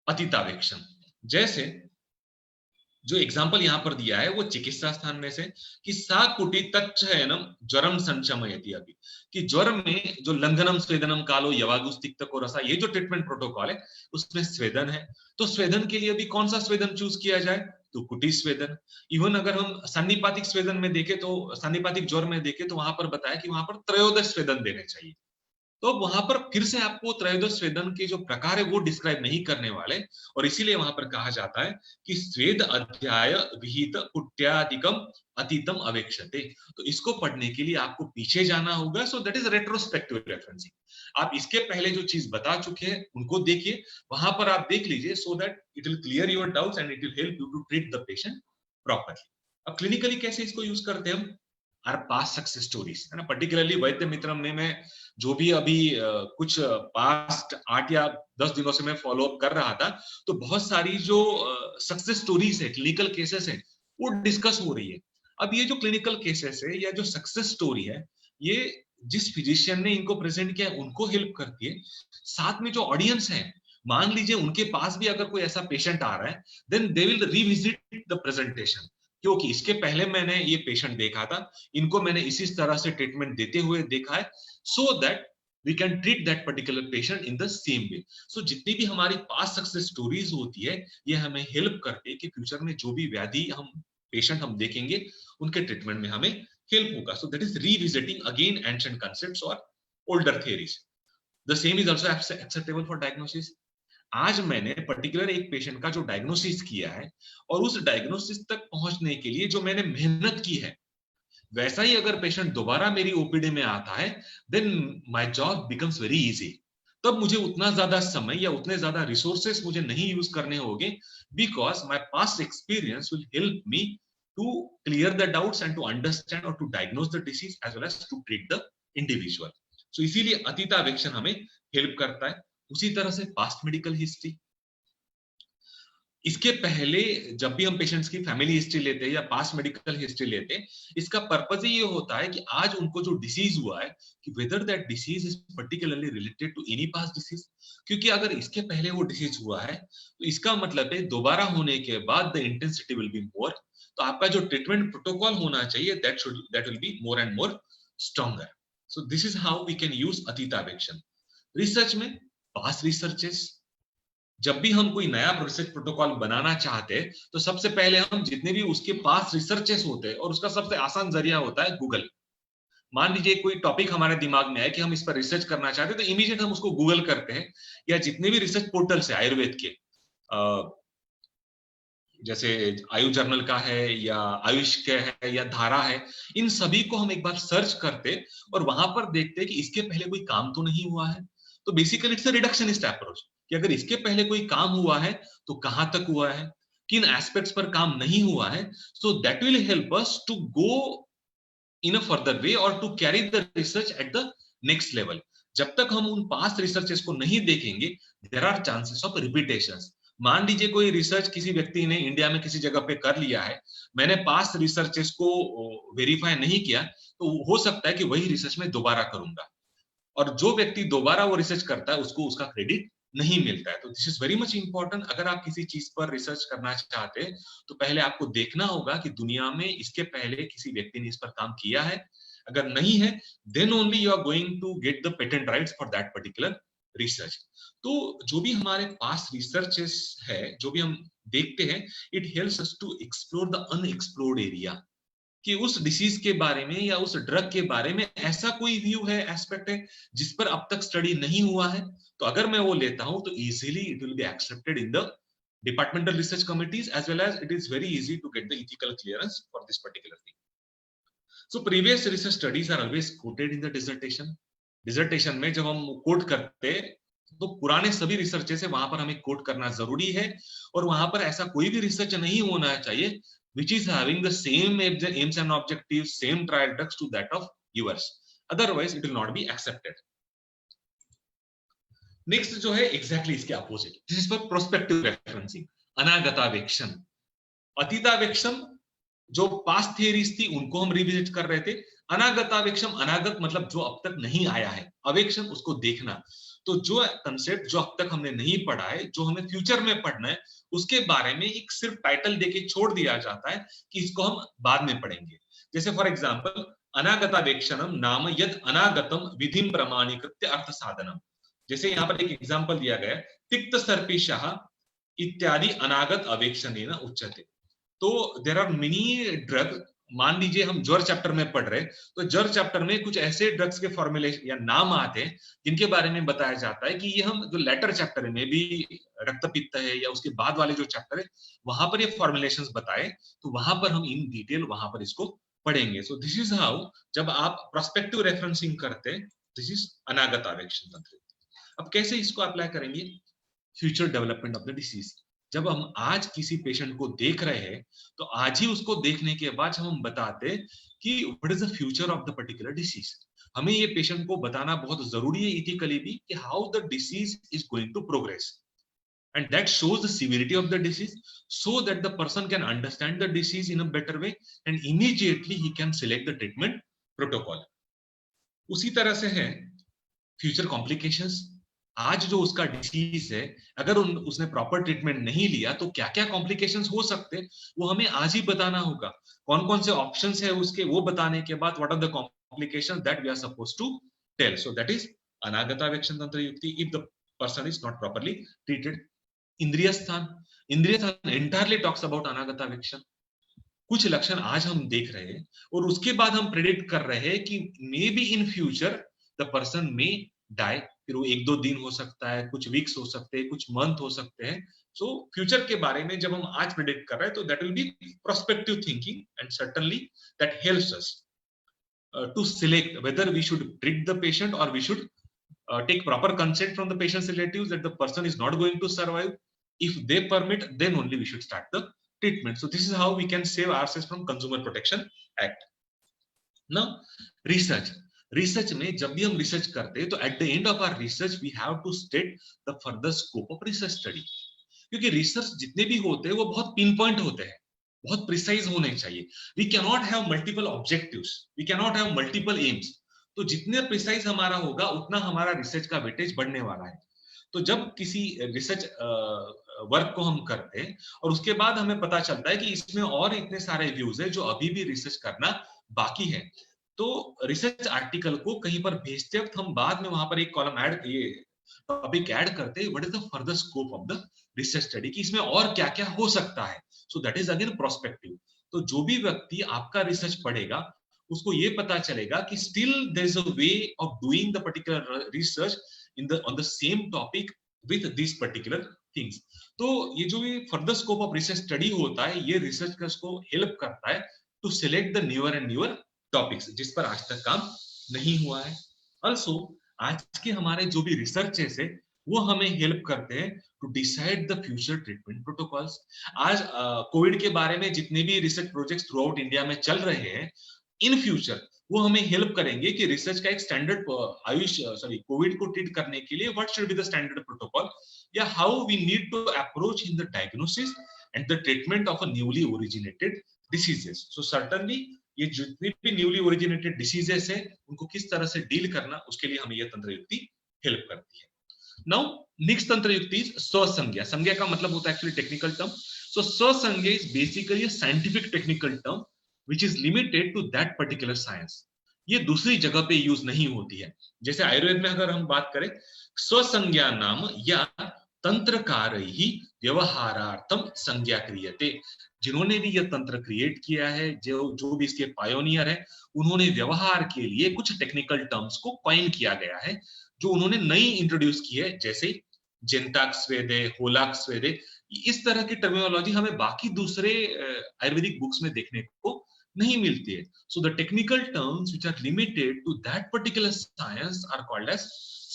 अतीतावेक्षण। जैसे जो एग्जाम्पल यहां पर दिया है वो चिकित्सा स्थान में से कि सा कुटी तच्चयनम ज्वरम संचमयति, अभी कि ज्वर में जो लंघनम स्वेदनम कालो यवागुस्तिक्त को रसा, ये जो ट्रीटमेंट प्रोटोकॉल है उसमें स्वेदन है। तो स्वेदन के लिए अभी कौन सा स्वेदन चूज किया जाए? तो कुटी स्वेदन। इवन अगर हम सन्निपातिक स्वेदन में देखें तो सन्निपातिक ज्वर में देखें तो वहां पर बताया कि वहां पर त्रयोदश स्वेदन देने चाहिए। तो वहां पर फिर से आपको त्रयोदश स्वेदन के जो प्रकार है वो डिस्क्राइब नहीं करने वाले, और इसीलिए वहां पर कहा जाता है कि स्वेद अध्याय विहित कुट्यादिकम अतीतम अवेक्षते। तो इसको पढ़ने के लिए आपको पीछे जाना होगा। So that is retrospective referencing. आप इसके पहले जो चीज बता चुके हैं उनको देखिए, वहां पर आप देख लीजिए, so that it will clear your doubts and it will help you to treat the patient properly. अब क्लिनिकली कैसे इसको यूज करते हैं हम? आर पास्ट सक्सेस स्टोरीज है ना, पर्टिकुलरली वैद्य मित्रम में मैं जो भी अभी कुछ पास्ट 8 या 10 दिनों से मैं फॉलो अप कर रहा था, तो बहुत सारी जो सक्सेस स्टोरीज है, क्लिनिकल केसेस है, वो डिस्कस हो रही है। अब ये जो क्लिनिकल केसेस है या जो सक्सेस स्टोरी है, ये जिस फिजिशियन ने इनको प्रेजेंट किया है उनको हेल्प करती है, साथ में जो ऑडियंस है, मान लीजिए उनके पास भी अगर कोई ऐसा पेशेंट आ रहा है, then they will revisit the presentation, क्योंकि इसके पहले मैंने ये पेशेंट देखा था, इनको मैंने इसी तरह से ट्रीटमेंट देते हुए देखा है, so that we can treat that particular patient in the same way. So जितनी भी हमारी पास्ट सक्सेस स्टोरीज होती है, ये हमें हेल्प करते हैं कि फ्यूचर में जो भी व्याधि हम पेशेंट हम देखेंगे, उनके ट्रीटमेंट में हमें हेल्प होगा। So that is revisiting again ancient concepts और older theories. The same is also acceptable for diagnosis. आज मैंने पर्टिकुलर एक पेशेंट का जो डायग्नोसिस किया है, और उस डायग्नोसिस तक पहुंचने के लिए जो मैंने मेहनत की है, वैसा ही अगर पेशेंट दोबारा मेरी ओपीडी में आता है, then my job becomes very easy. तब मुझे उतना ज्यादा समय या उतने ज्यादा रिसोर्सेस मुझे नहीं यूज करने होंगे, because my past experience will help me to clear the doubts and to understand और to diagnose the disease as well as to treat the individual. So इसीलिए अतीतावेक्षण हमें हेल्प करता है। उसी तरह से पास्ट मेडिकल हिस्ट्री, इसके पहले जब भी हम पेशेंट्स की फैमिली हिस्ट्री लेते हैं या पास्ट मेडिकल हिस्ट्री लेते हैं, इसका पर्पस ही ये होता है कि आज उनको जो डिसीज हुआ है, कि whether that disease is particularly related to any past disease. क्योंकि अगर इसके पहले वो डिसीज हुआ है, तो इसका मतलब है दोबारा होने के बाद the intensity will be more, तो आपका जो ट्रीटमेंट प्रोटोकॉल होना चाहिए that will be more and more stronger. So this is how we can use अतीतावेक्षण। रिसर्च में पास्ट रिसर्चेस, जब भी हम कोई नया रिसर्च प्रोटोकॉल बनाना चाहते हैं, तो सबसे पहले हम जितने भी उसके पास रिसर्चेस होते हैं, और उसका सबसे आसान जरिया होता है गूगल। मान लीजिए कोई टॉपिक हमारे दिमाग में है कि हम इस पर रिसर्च करना चाहते हैं, तो इमीडिएट हम उसको गूगल करते हैं, या जितने भी रिसर्च पोर्टल्स है आयुर्वेद के, जैसे आयु जर्नल का है या आयुष के है या धारा है, इन सभी को हम एक बार सर्च करते और वहां पर देखते कि इसके पहले कोई काम तो नहीं हुआ है। तो basically it's a reductionist approach, कि अगर इसके पहले कोई काम हुआ है तो कहां तक हुआ है, किन एस्पेक्ट्स पर काम नहीं हुआ है, so that will help us to go in a further way और to carry the research at the next level. जब तक हम उन पास्ट रिसर्चेस को नहीं देखेंगे, there are chances of repetitions. मान लीजिए कोई रिसर्च किसी व्यक्ति ने इंडिया में किसी जगह पे कर लिया है, मैंने पास्ट रिसर्चेस को वेरीफाई नहीं किया, तो हो सकता है कि वही रिसर्च में दोबारा करूंगा, और जो व्यक्ति दोबारा वो रिसर्च करता है उसको उसका क्रेडिट नहीं मिलता है। तो this is very much important. अगर आप किसी चीज पर रिसर्च करना चाहते हैं, तो पहले आपको देखना होगा कि दुनिया में इसके पहले किसी व्यक्ति ने इस पर काम किया है। अगर नहीं है, then only you are going to get the patent rights for that particular research. तो जो भी हमारे पास रिसर्चेस है, जो भी हम देखते हैं, it helps us to explore the unexplored area, कि उस डिसीज के बारे में या उस ड्रग के बारे में ऐसा कोई व्यू है, एस्पेक्ट है, जिस पर अब तक स्टडी नहीं हुआ है। तो अगर मैं वो लेता हूं, तो easily it will be accepted in the departmental research committees, as well as it is very easy to get the ethical clearance for this particular thing. So previous research studies are always quoted in the dissertation. Dissertation में जब हम quote करते हैं, तो पुराने सभी researches है वहां पर हमें कोट करना जरूरी है, और वहां पर ऐसा कोई भी रिसर्च नहीं होना चाहिए which is having the same aims and objectives, same trial drugs to that of yours. Otherwise, it will not be accepted. Next जो है exactly इसके opposite. This is for prospective referencing. अनागतावेक्षण। अतीतावेक्षण जो पास्ट थियरीज थी उनको हम revisit कर रहे थे। अनागतावेक्षण, अनागत मतलब जो अब तक नहीं आया है, अवेक्षण उसको देखना। तो जो कंसेप्ट जो अब तक हमने नहीं पढ़ा है, जो हमें फ्यूचर में पढ़ना है, उसके बारे में एक सिर्फ टाइटल देके छोड़ दिया जाता है कि इसको हम बाद में पढ़ेंगे। जैसे फॉर एग्जांपल, अनागतावेक्षणम नाम यद अनागतम विधिम प्रमाणीकृत्य अर्थ साधनम। जैसे यहाँ पर एक एग्जांपल दिया गया, तिक्त सर्पिशः इत्यादि अनागत अवेक्षणेन उच्यते। तो देयर आर मेनी ड्रग, मान लीजिए हम ज्वर चैप्टर में पढ़ रहे, तो ज्वर चैप्टर में कुछ ऐसे ड्रग्स के फॉर्मुलेशन या नाम आते हैं जिनके बारे में बताया जाता है कि ये हम जो लेटर चैप्टर में भी रक्तपित्त है या उसके बाद वाले जो चैप्टर है, वहां पर ये फॉर्मुलेशंस बताए, तो वहां पर हम इन डिटेल वहां पर इसको पढ़ेंगे। सो दिस इज हाउ, जब आप प्रोस्पेक्टिव रेफरेंसिंग करते हैं, दिस इज अनागत आवेक्षण तंत्र। अब कैसे इसको अप्लाई करेंगे? Future development of the disease. जब हम आज किसी पेशेंट को देख रहे हैं, तो आज ही उसको देखने के बाद हम बताते कि what is the future of the particular disease. हमें ये पेशेंट को बताना बहुत जरूरी है इथिकली भी, कि how the disease is going to progress, and that shows the severity of the disease, so that the person can understand the disease in a better way, and immediately he can select the treatment protocol. उसी तरह से है future complications. आज जो उसका disease है, अगर उसने प्रॉपर ट्रीटमेंट नहीं लिया तो क्या क्या कॉम्प्लिकेशंस हो सकते हैं, वो हमें आज ही बताना होगा। कौन कौन से ऑप्शंस है उसके, वो बताने के बाद what are the complications that we are supposed to tell. So that is अनागतावेक्षण तंत्र युक्ति if the person is not properly treated. इंद्रिय स्थान, इंद्रिय स्थान एंटायरली टॉक्स अबाउट अनागतावेक्षण। कुछ लक्षण आज हम देख रहे हैं और उसके बाद हम प्रेडिक्ट कर रहे हैं कि maybe in future the person may die. फिर वो 1-2 दिन हो सकता है, कुछ वीक्स हो सकते हैं, कुछ मंथ हो सकते हैं। सो फ्यूचर के बारे में जब हम आज प्रेडिक्ट कर रहे हैं तो that will B prospective thinking and certainly that helps us to select whether we should treat the patient or we should take proper consent from the patient's relatives that the person is not going to survive. If they permit, then only we should start the treatment. So this is how we can save ourselves from Consumer Protection Act. Now, research. Research में जब भी हम research करते हैं तो at the end of our research we have to state the further scope of research study. क्योंकि research जितने भी होते हैं वो बहुत पिन पॉइंट होते हैं, बहुत प्रिसाइज होने चाहिए। We can not have multiple objectives, we can not have multiple aims. तो जितने प्रिसाइज हमारा होगा उतना हमारा रिसर्च का वेटेज बढ़ने वाला है। तो जब किसी रिसर्च वर्क को हम करते हैं और उसके बाद हमें पता चलता है कि इसमें और इतने सारे व्यूज है जो अभी भी रिसर्च करना बाकी है, तो रिसर्च आर्टिकल को कहीं पर भेजते वक्त हम बाद में वहां पर एक कॉलम ऐड, ये टॉपिक ऐड करते हैं, what is the further scope of the research study, कि इसमें और क्या क्या हो सकता है। So that is again prospective. तो जो भी व्यक्ति आपका रिसर्च पढ़ेगा उसको ये पता चलेगा कि still there is a way of doing the particular research in the on the same topic with this particular things. तो ये जो भी further scope of research study होता है, ये रिसर्चर्स को हेल्प करता है to select the newer and newer topics जिस पर आज तक काम नहीं हुआ है। ऑल्सो आज के हमारे जो भी रिसर्चेस है वो हमें हेल्प करते हैं to decide the future treatment protocols. आज कोविड के बारे में जितने भी research projects throughout India में चल रहे हैं, इन फ्यूचर वो हमें हेल्प करेंगे कि रिसर्च का एक स्टैंडर्ड कोविड को ट्रीट करने के लिए what should be the standard protocol, या how we need to approach in the diagnosis and the treatment of a newly originated diseases. So certainly ये जितनी भी न्यूली ओरिजिनेटेड डिसीजेस है उनको किस तरह से डील करना, उसके लिए हमें यह तंत्र युक्ति हेल्प करती है। नाउ नेक्स्ट तंत्र युक्ति इज स्वसंज्ञा। संज्ञा का मतलब होता है एक्चुअली टेक्निकल टर्म। सो स्वसंज्ञा is basically a scientific technical term which is limited to that particular science. ये दूसरी जगह पे यूज नहीं होती है। जैसे आयुर्वेद में अगर हम बात करें, स्वसंज्ञा नाम या तंत्रकारैहि व्यवहारार्थम संज्ञा क्रियते। जिन्होंने भी यह तंत्र क्रिएट किया है, जो भी इसके पायोनियर है, उन्होंने व्यवहार के लिए कुछ टेक्निकल टर्म्स को कॉइन किया गया है जो उन्होंने नई इंट्रोड्यूस की है, जैसे जेंताक्स्वेदे, होलाक्स्वेदे। इस तरह की टर्मिनोलॉजी हमें बाकी दूसरे आयुर्वेदिक बुक्स में देखने को नहीं मिलती है। So the technical terms which are limited to that particular science are called as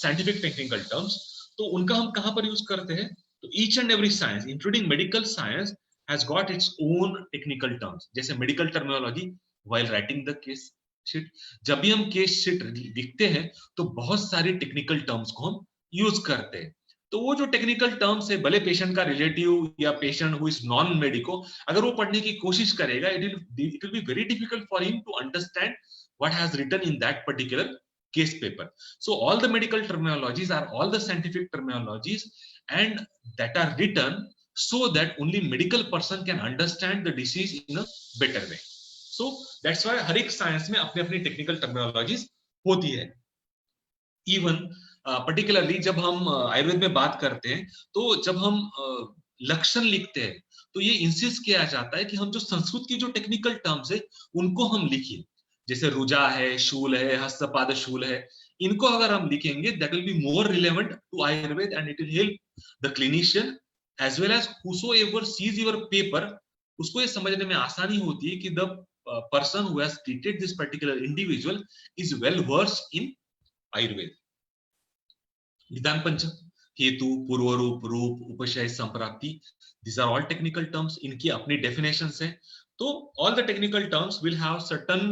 scientific technical terms. तो उनका हम कहाँ पर यूज करते हैं? तो each and every science, including medical science, has got its own technical terms. जैसे medical terminology while writing the case sheet, जब भी हम case sheet लिखते हैं तो बहुत सारी technical terms को हम यूज करते हैं। तो वो जो टेक्निकल टर्म्स है, भले पेशेंट का रिलेटिव या patient who is non medico अगर वो पढ़ने की कोशिश करेगा, it will be very difficult for him to understand what has written in that particular case paper. So all the medical terminologies are all the scientific terminologies and that are written so that only medical person can understand the disease in a better way. So that's why हर एक science में अपने अपनी technical terminologies होती है। Even particularly जब हम आयुर्वेद में बात करते हैं तो जब हम लक्षण लिखते हैं तो ये इंसिस्ट किया जाता है कि हम जो संस्कृत की जो टेक्निकल टर्म्स है उनको हम लिखिए। जैसे रुजा है, शूल है, हस्तपाद शूल है, इनको अगर हम लिखेंगे that will be more relevant to Ayurveda and it will help the clinician as well as whosoever sees your paper, उसको ये समझने में आसानी होती है कि the person who has treated this particular individual is well versed in Ayurveda. निदान पंचम, हेतु, पूर्वरूप, रूप, उपशय, संप्राप्ति, these are all technical terms, इनकी अपनी definitions है। तो all the technical terms will have certain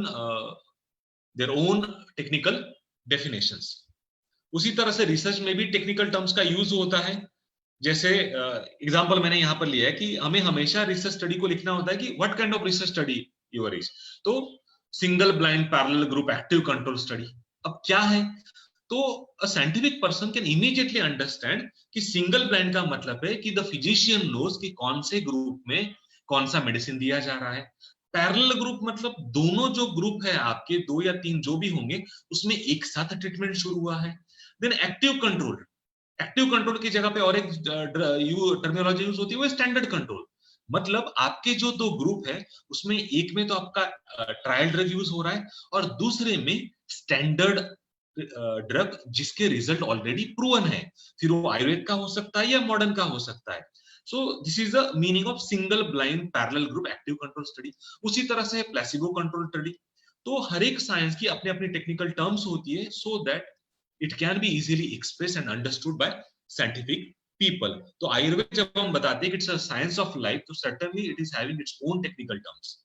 their own technical definitions. उसी तरह से रिसर्च में भी टेक्निकल टर्म्स का यूज होता है। जैसे एग्जांपल मैंने यहाँ पर लिया है कि हमें हमेशा रिसर्च स्टडी को लिखना होता है कि what kind of research study your is. तो single blind parallel group active control study, अब क्या है, तो a scientific person can immediately understand कि सिंगल ब्लाइंड का मतलब है कि द फिजिशियन नोज कि कौन से ग्रुप में कौन सा मेडिसिन दिया जा रहा है। पैरेलल ग्रुप मतलब दोनों जो ग्रुप है आपके, 2 या 3 जो भी होंगे, उसमें एक साथ ट्रीटमेंट शुरू हुआ है। देन एक्टिव कंट्रोल की जगह पे और एक टर्मिनोलॉजी यूज होती है, वो स्टैंडर्ड कंट्रोल। मतलब आपके जो दो ग्रुप है, उसमें एक में तो आपका ट्रायल ड्रग यूज हो रहा है और दूसरे में स्टैंडर्ड ड्रग जिसके रिजल्ट ऑलरेडी प्रूवन है, फिर वो आयुर्वेद का हो सकता है या मॉडर्न का हो सकता है। सो this is the meaning of single blind parallel group active control study. उसी तरह से प्लेसिबो कंट्रोल स्टडी। तो हर एक साइंस की अपनी अपनी टेक्निकल टर्म्स होती है, so that it can be easily express and understood by scientific people. तो आयुर्वेद जब हम बताते हैं कि it's a science of life, तो certainly it is having its own technical terms.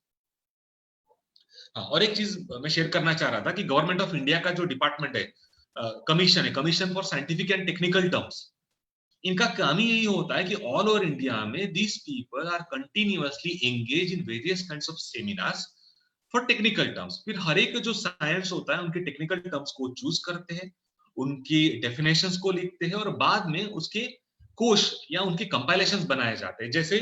हाँ, और एक चीज मैं शेयर करना चाह रहा था कि गवर्नमेंट ऑफ इंडिया का जो डिपार्टमेंट है, कमीशन है, commission for scientific and technical terms, इनका काम ही यही होता है कि ऑल ओवर इंडिया में these people are continuously engage in various kinds of seminars for technical terms. फिर हर एक जो साइंस होता है उनके टेक्निकल टर्म्स को चूज करते हैं, उनकी डेफिनेशंस को लिखते हैं और बाद में उसके कोश या उनके कंपाइलेशंस बनाए जाते हैं। जैसे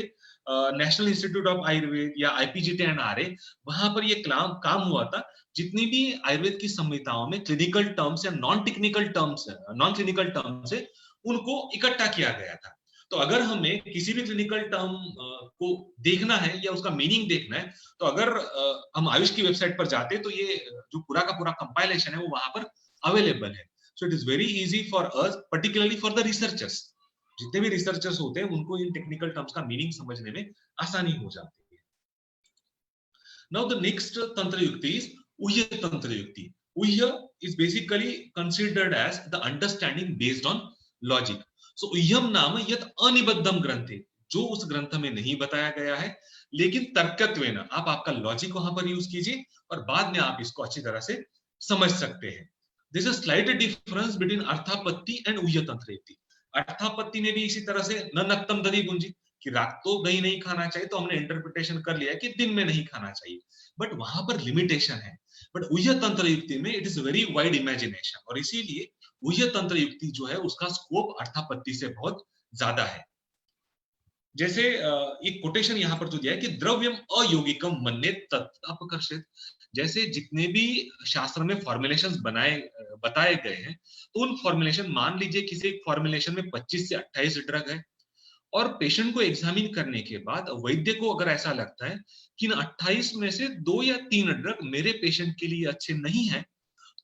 नेशनल इंस्टीट्यूट ऑफ आयुर्वेद या आईपीजीटी एंड आरए, वहां पर ये काम हुआ था। जितनी भी आयुर्वेद की संहिताओं में क्लिनिकल टर्म्स या नॉन क्लिनिकल टर्म्स है, उनको इकट्ठा किया गया था। तो अगर हमें किसी भी क्लिनिकल टर्म को देखना है या उसका मीनिंग देखना है, तो अगर हम आयुष की वेबसाइट पर जाते हैं, तो ये जो पूरा का पूरा कंपाइलेशन है वो वहां पर अवेलेबल है। So it is very easy for us, particularly for the researchers. जितने भी रिसर्चर्स होते हैं उनको इन टेक्निकल टर्म्स का मीनिंग समझने में आसानी हो जाती है। नाउ द नेक्स्ट तंत्र युक्ति इज उह्य तंत्र युक्ति। उह्य is basically considered as the understanding based on logic. So उह्यम नाम यत अनिबद्धम ग्रंथे, जो उस ग्रंथ में नहीं बताया गया है, लेकिन तर्कत्वेन आप आपका लॉजिक वहां पर यूज कीजिए और बाद में आप इसको अच्छी तरह से समझ सकते हैं। This is slight difference between अर्थापत्ति एंड उह्य तंत्र युक्ति। अर्थापत्ति में भी इसी तरह से न नक्तम दधि गुंजी, कि रात तो दही नहीं खाना चाहिए, तो हमने इंटरप्रिटेशन कर लिया कि दिन में नहीं खाना चाहिए, बट वहां पर लिमिटेशन है। बट उह्य तंत्र युक्ति में it is very wide imagination, और इसीलिए उह्य तंत्र युक्ति जो है उसका स्कोप अर्थापत्ति से बहुत ज्यादा है। जैसे एक कोटेशन यहाँ पर तो दिया है कि द्रव्यम अयोगिकम मन्येत तत् अपकर्षित। जैसे जितने भी शास्त्र में फॉर्मुलेशंस बताए गए हैं, तो उन फॉर्मुलेशन, मान लीजिए किसी एक फॉर्मुलेशन में 25 से 28 ड्रग है, और पेशेंट को एग्जामिन करने के बाद वैद्य को अगर ऐसा लगता है कि इन 28 में से 2 या 3 ड्रग मेरे पेशेंट के लिए अच्छे नहीं है,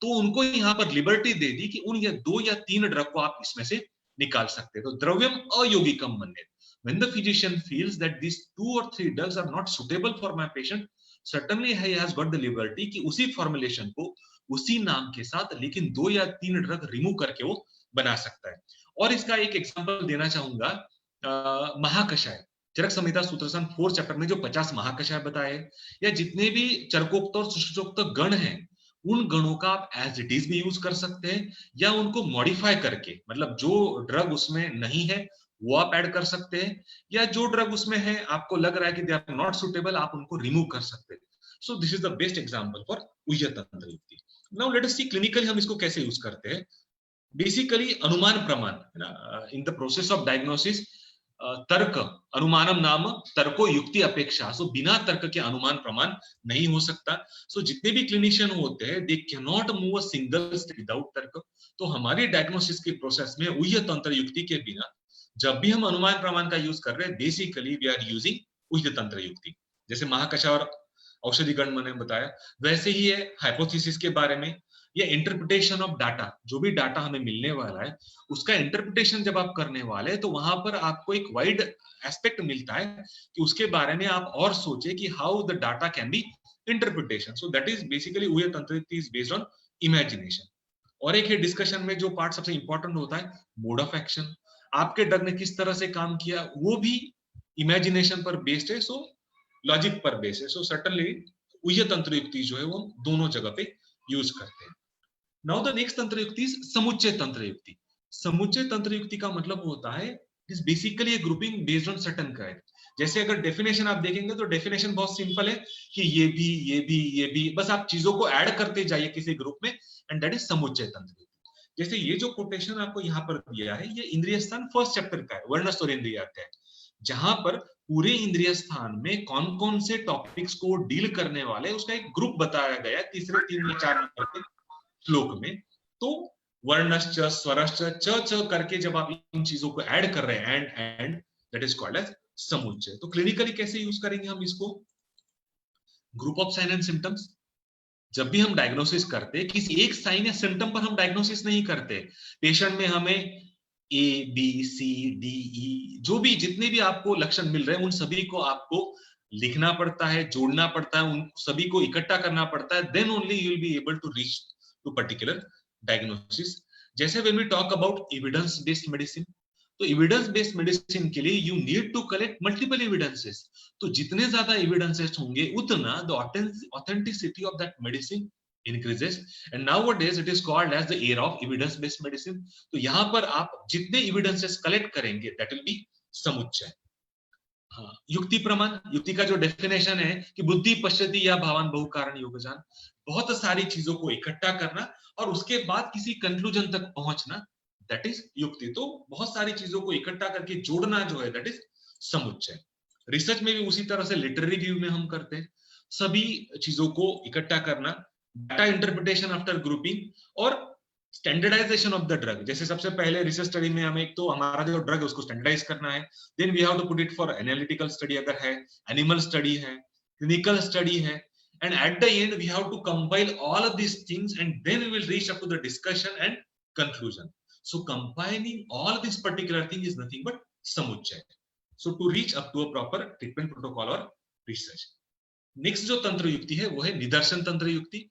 तो उनको यहाँ पर लिबर्टी दे दी कि उन या 2 या 3 ड्रग को आप इसमें से निकाल सकते हैं। तो द्रव्यम अयोगिकम मन्येत, when the physician feels that these 2 or 3 drugs are not suitable for my patient, certainly he has got the liberty कि उसी फॉर्मुलेशन को उसी नाम के साथ लेकिन 2 या 3 ड्रग रिमूव करके वो बना सकता है। और इसका एक एग्जांपल देना चाहूंगा, महाकषाय, चरक संहिता सूत्रसन 4 चैप्टर में जो 50 महाकषाय बताए, या जितने भी चरकोक्त और सुश्रुतोक्त गण हैं, उन गणों का आप एज इट इज भी यूज कर सकते हैं, या उनको मॉडिफाई करके, मतलब जो ड्रग उसमें नहीं है वो आप ऐड कर सकते हैं, या जो ड्रग उसमें है आपको लग रहा है कि दे आर नॉट सुटेबल, आप उनको रिमूव कर सकते हैं। So this is the best example for उह्य तंत्र युक्ति। Now let us see clinically हम इसको कैसे यूज करते हैं। बेसिकली अनुमान प्रमाण in the process of diagnosis, तर्क अनुमानम नाम तर्को युक्ति अपेक्षा, सो बिना तर्क के अनुमान प्रमाण नहीं हो सकता। सो जितने भी क्लिनिशियन होते हैं, they can not move a single step without तर्क। तो हमारी डायग्नोसिस की प्रोसेस में उह्य तंत्र युक्ति के बिना जब भी हम अनुमान प्रमाण का यूज कर रहे हैं, बेसिकली वी आर यूजिंग उह्य तंत्र युक्ति। जैसे महाकषाय और औषधि गण मैंने बताया, वैसे ही है हाइपोथेसिस के बारे में, या इंटरप्रिटेशन ऑफ डाटा। जो भी डाटा हमें मिलने वाला है उसका इंटरप्रिटेशन जब आप करने वाले हैं, तो वहां पर आपको एक वाइड एस्पेक्ट मिलता है कि उसके बारे में आप और सोचे कि how the data can be interpretation. So that is basically उह्य तंत्र युक्ति इज बेस्ड ऑन इमेजिनेशन। और एक है डिस्कशन में जो पार्ट सबसे इंपॉर्टेंट होता है, मोड ऑफ एक्शन। आपके ड्रग ने किस तरह से काम किया, वो भी इमेजिनेशन पर बेस्ड है, सो लॉजिक पर बेस्ड है। सो सर्टेनली उह्य तंत्र युक्ति जो है वो दोनों जगह पे यूज करते हैं। नाउ द नेक्स्ट तंत्र युक्ति समुच्चय तंत्र युक्ति। समुच्चय तंत्र युक्ति का मतलब होता है is basically A grouping based on certain criteria. जैसे अगर डेफिनेशन आप देखेंगे तो डेफिनेशन बहुत सिंपल है कि ये भी ये भी ये भी, बस आप चीजों को ऐड करते जाइए किसी ग्रुप में, एंड दैट इज समुच्चय तंत्र। जैसे ये जो कोटेशन आपको यहाँ पर दिया है, ये इंद्रिय स्थान फर्स्ट चैप्टर का है, वर्णस्तर इंद्रिय का है, जहां पर पूरे इंद्रिय स्थान में कौन कौन से टॉपिक्स को डील करने वाले उसका एक ग्रुप बताया गया तीसरे 3 या 4 नंबर के श्लोक में। तो वर्णश्च स्वरश्च च च करके जब आप इन चीजों को ऐड कर रहे हैं, and that is called as समुच्चय। तो क्लिनिकली कैसे यूज करेंगे हम इसको? Group of sign and symptoms. जब भी हम डायग्नोसिस करते, किसी एक साइन या सिम्टम पर हम डायग्नोसिस नहीं करते। पेशेंट में हमें A B C D E जो भी जितने भी आपको लक्षण मिल रहे हैं उन सभी को आपको लिखना पड़ता है, जोड़ना पड़ता है, उन सभी को इकट्ठा करना पड़ता है, then only you will be able to reach to particular diagnosis. जैसे when we talk about evidence based medicine, तो एविडेंस बेस्ड मेडिसिन के लिए you need to collect multiple evidences. तो जितने ज्यादा एविडेंसेस होंगे उतना the authenticity of that medicine increases, and nowadays it is called as the era of evidence based medicine। तो यहाँ पर आप जितने एविडेंसेस कलेक्ट करेंगे दैट विल बी समुच्चय। हाँ, युक्ति प्रमाण। युक्ति का जो डेफिनेशन है कि बुद्धि पश्यति या भावान बहु कारण योगजान, बहुत सारी चीजों को इकट्ठा करना और उसके बाद किसी कंक्लूजन तक पहुंचना, दैट इज युक्ति। तो बहुत सारी चीजों को इकट्ठा करके जोड़ना जो है दैट इज समुच्चय। रिसर्च में भी उसी तरह से लिटरेरी रिव्यू में हम करते हैं, सभी चीजों को इकट्ठा करना, डाटा इंटरप्रिटेशन आफ्टर ग्रुपिंग और स्टैंडर्डाइजेशन ऑफ द ड्रग। जैसे सबसे पहले रिसर्च स्टडी में हमें एक तो हमारा जो ड्रग है उसको स्टैंडर्डाइज करना है, then we have to put it for analytical study अगर है, एनिमल स्टडी है, क्लिनिकल स्टडी है, and at the end we have to compile all of these things and then we will reach up to the discussion and conclusion. So combining all this particular thing is nothing but samucchay, so to reach up to a proper treatment protocol or research. Next जो तंत्र युक्ति है वो है निदर्शन तंत्र युक्ति।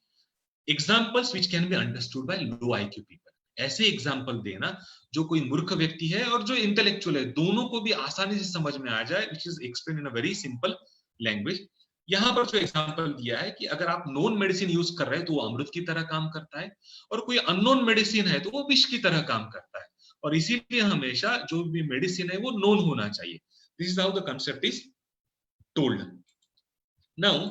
Examples which can be understood by low IQ people. ऐसे एग्जाम्पल देना जो कोई मूर्ख व्यक्ति है और जो इंटेलेक्चुअल है, दोनों को भी आसानी से समझ में आ जाए, which is explain in a very simple language. यहाँ पर जो एग्जाम्पल दिया है कि अगर आप नॉन मेडिसिन यूज कर रहे हैं तो वो अमृत की तरह काम करता है, और कोई अननोन मेडिसिन है तो वो विष की तरह काम करता है, और इसीलिए हमेशा जो भी मेडिसिन है वो नोन होना चाहिए। This is how the concept is told. Now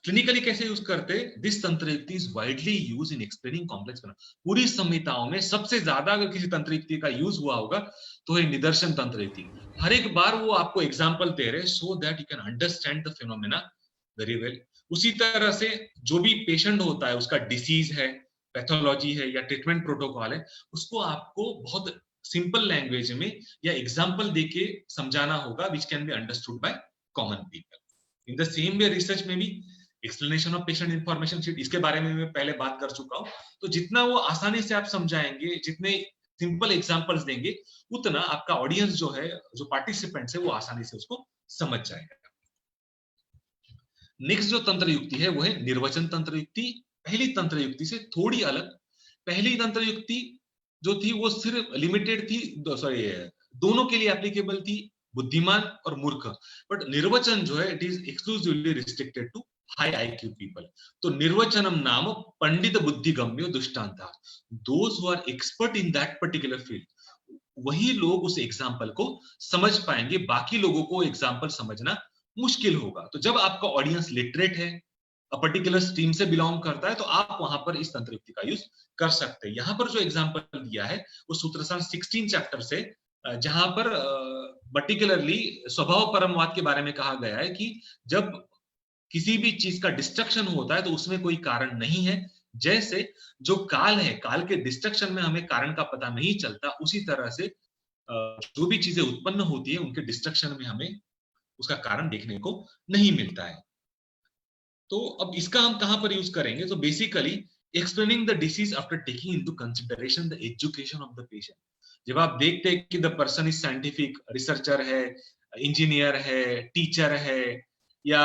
clinically कैसे यूज करते? दिस तंत्र युक्ति is widely use in explaining complex phenomena. पूरी संहिताओं में सबसे ज्यादा अगर किसी तंत्र युक्ति का यूज हुआ होगा तो है निदर्शन तंत्र युक्ति। हर एक बार वो आपको एग्जांपल दे रहे so that you can understand the phenomena very well. उसी तरह से जो भी पेशेंट होता है उसका डिसीज है, पैथोलॉजी है या ट्रीटमेंट प्रोटोकॉल है, उसको आपको बहुत सिंपल लैंग्वेज में या एग्जांपल देके समझाना होगा, which can be understood by common people. In the same way research में भी explanation of patient information sheet, इसके बारे में मैं पहले बात कर चुका हूं। तो जितना वो आसानी से आप समझाएंगे, जितने सिंपल एग्जांपल्स देंगे, उतना आपका ऑडियंस जो है, जो पार्टिसिपेंट्स है, वो आसानी से उसको समझ जाएगा। नेक्स्ट जो तंत्र युक्ति है वो है निर्वचन तंत्र युक्ति। पहली तंत्र युक्ति से थोड़ी अलग। पहली तंत्र युक्ति जो थी वो सिर्फ लिमिटेड थी, दोनों के लिए एप्लीकेबल थी, बुद्धिमान और मूर्ख। बट निर्वचन जो है it is exclusively restricted to high IQ people. तो निर्वचनम नाम पंडित बुद्धिगम्यो दृष्टांता, those who are expert in that particular field, वही लोग उस एग्जाम्पल को समझ पाएंगे, बाकी लोगों को एग्जाम्पल समझना मुश्किल होगा। तो जब आपका ऑडियंस लिटरेट है, पर्टिकुलर स्ट्रीम से बिलोंग करता है, तो आप वहां पर इस तंत्र युक्ति का यूज कर सकते हैं। यहाँ पर जो एग्जाम्पल दिया है वो सूत्रसार 16 चैप्टर से, जहां पर पर्टिकुलरली स्वभाव परमवाद के बारे में कहा गया है कि जब किसी भी चीज का डिस्ट्रक्शन होता है तो उसमें कोई कारण नहीं है। जैसे जो काल है, काल के डिस्ट्रक्शन में हमें कारण का पता नहीं चलता, उसी तरह से जो भी चीजें उत्पन्न होती है उनके डिस्ट्रक्शन में हमें उसका कारण देखने को नहीं मिलता है। तो अब इसका हम कहां पर यूज करेंगे? तो basically explaining the disease after taking into consideration the education of the patient. जब आप देखते हैं कि the person is scientific, researcher है, इंजीनियर है, टीचर है, या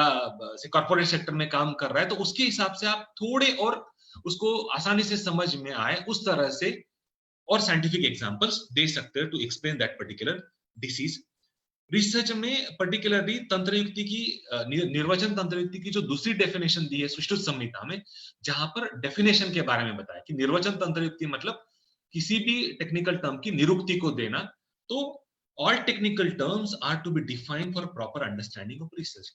कॉर्पोरेट सेक्टर में काम कर रहा है, तो उसके हिसाब से आप थोड़े और उसको आसानी से समझ में आए उस तरह से और साइंटिफिक एग्जांपल्स दे सकते हैं to explain that particular disease. Research में पर्टिकुलरली तंत्र युक्ति की निर्वचन तंत्र युक्ति की जो दूसरी डेफिनेशन दी है सुश्रुत संहिता में, जहां पर डेफिनेशन के बारे में बताया कि निर्वचन तंत्र युक्ति मतलब किसी भी टेक्निकल टर्म की निरुक्ति को देना। तो all technical terms are to be defined for proper understanding of research.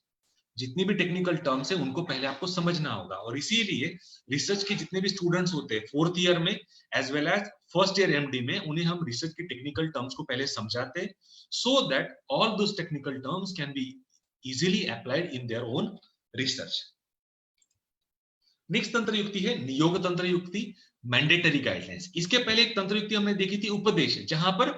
जितनी भी टेक्निकल टर्म्स है उनको पहले आपको समझना होगा, और इसीलिए रिसर्च के जितने भी स्टूडेंट्स होते हैं फोर्थ ईयर में as well as first year MD में, उन्हें हम रिसर्च के टेक्निकल टर्म्स को पहले समझाते हैं, so that all those technical terms can be easily applied in their own research. Next तंत्र युक्ति है नियोग तंत्र युक्ति, मैंडेटरी गाइडलाइंस। इसके पहले एक तंत्र युक्ति हमने देखी थी उपदेश, जहां पर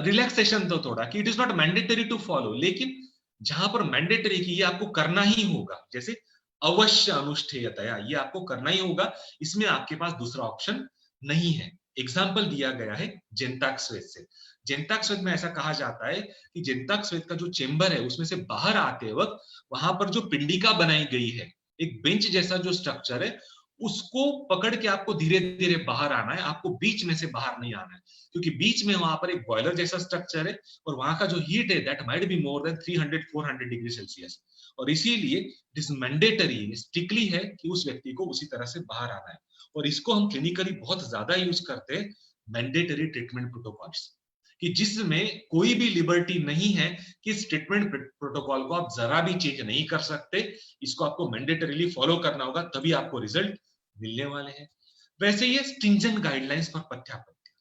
रिलैक्सेशन तो थोड़ा कि it is not mandatory to follow, लेकिन जहां पर मैंडेटरी की ये आपको करना ही होगा, जैसे अवश्य अनुष्ठेयतया, ये आपको करना ही होगा, इसमें आपके पास दूसरा ऑप्शन नहीं है। एग्जाम्पल दिया गया है जेंताक स्वेद से। जेंताक स्वेद में ऐसा कहा जाता है कि जेंताक स्वेद का जो चेंबर है उसमें से बाहर आते वक्त वहां पर जो पिंडिका बनाई गई है, एक बेंच जैसा जो स्ट्रक्चर है, उसको पकड़ के आपको धीरे धीरे बाहर आना है, आपको बीच में से बाहर नहीं आना है, क्योंकि बीच में वहां पर एक बॉयलर जैसा स्ट्रक्चर है और वहां का जो हीट है that might be more than 300-400 degree Celsius, और इसीलिए इट इज मैंडेटरी, स्ट्रिक्टली है कि उस व्यक्ति को उसी तरह से बाहर आना है। और इसको हम क्लिनिकली बहुत ज्यादा यूज करते हैं, मैंडेटरी ट्रीटमेंट प्रोटोकॉल्स, कि जिसमें कोई भी लिबर्टी नहीं है कि इस ट्रीटमेंट प्रोटोकॉल को आप जरा भी चेंज नहीं कर सकते, इसको आपको मैंडेटरीली फॉलो करना होगा, तभी आपको रिजल्ट मिलने वाले हैं। वैसे ये स्ट्रिंजेंट गाइडलाइंस फॉर पथ्यापथ्य,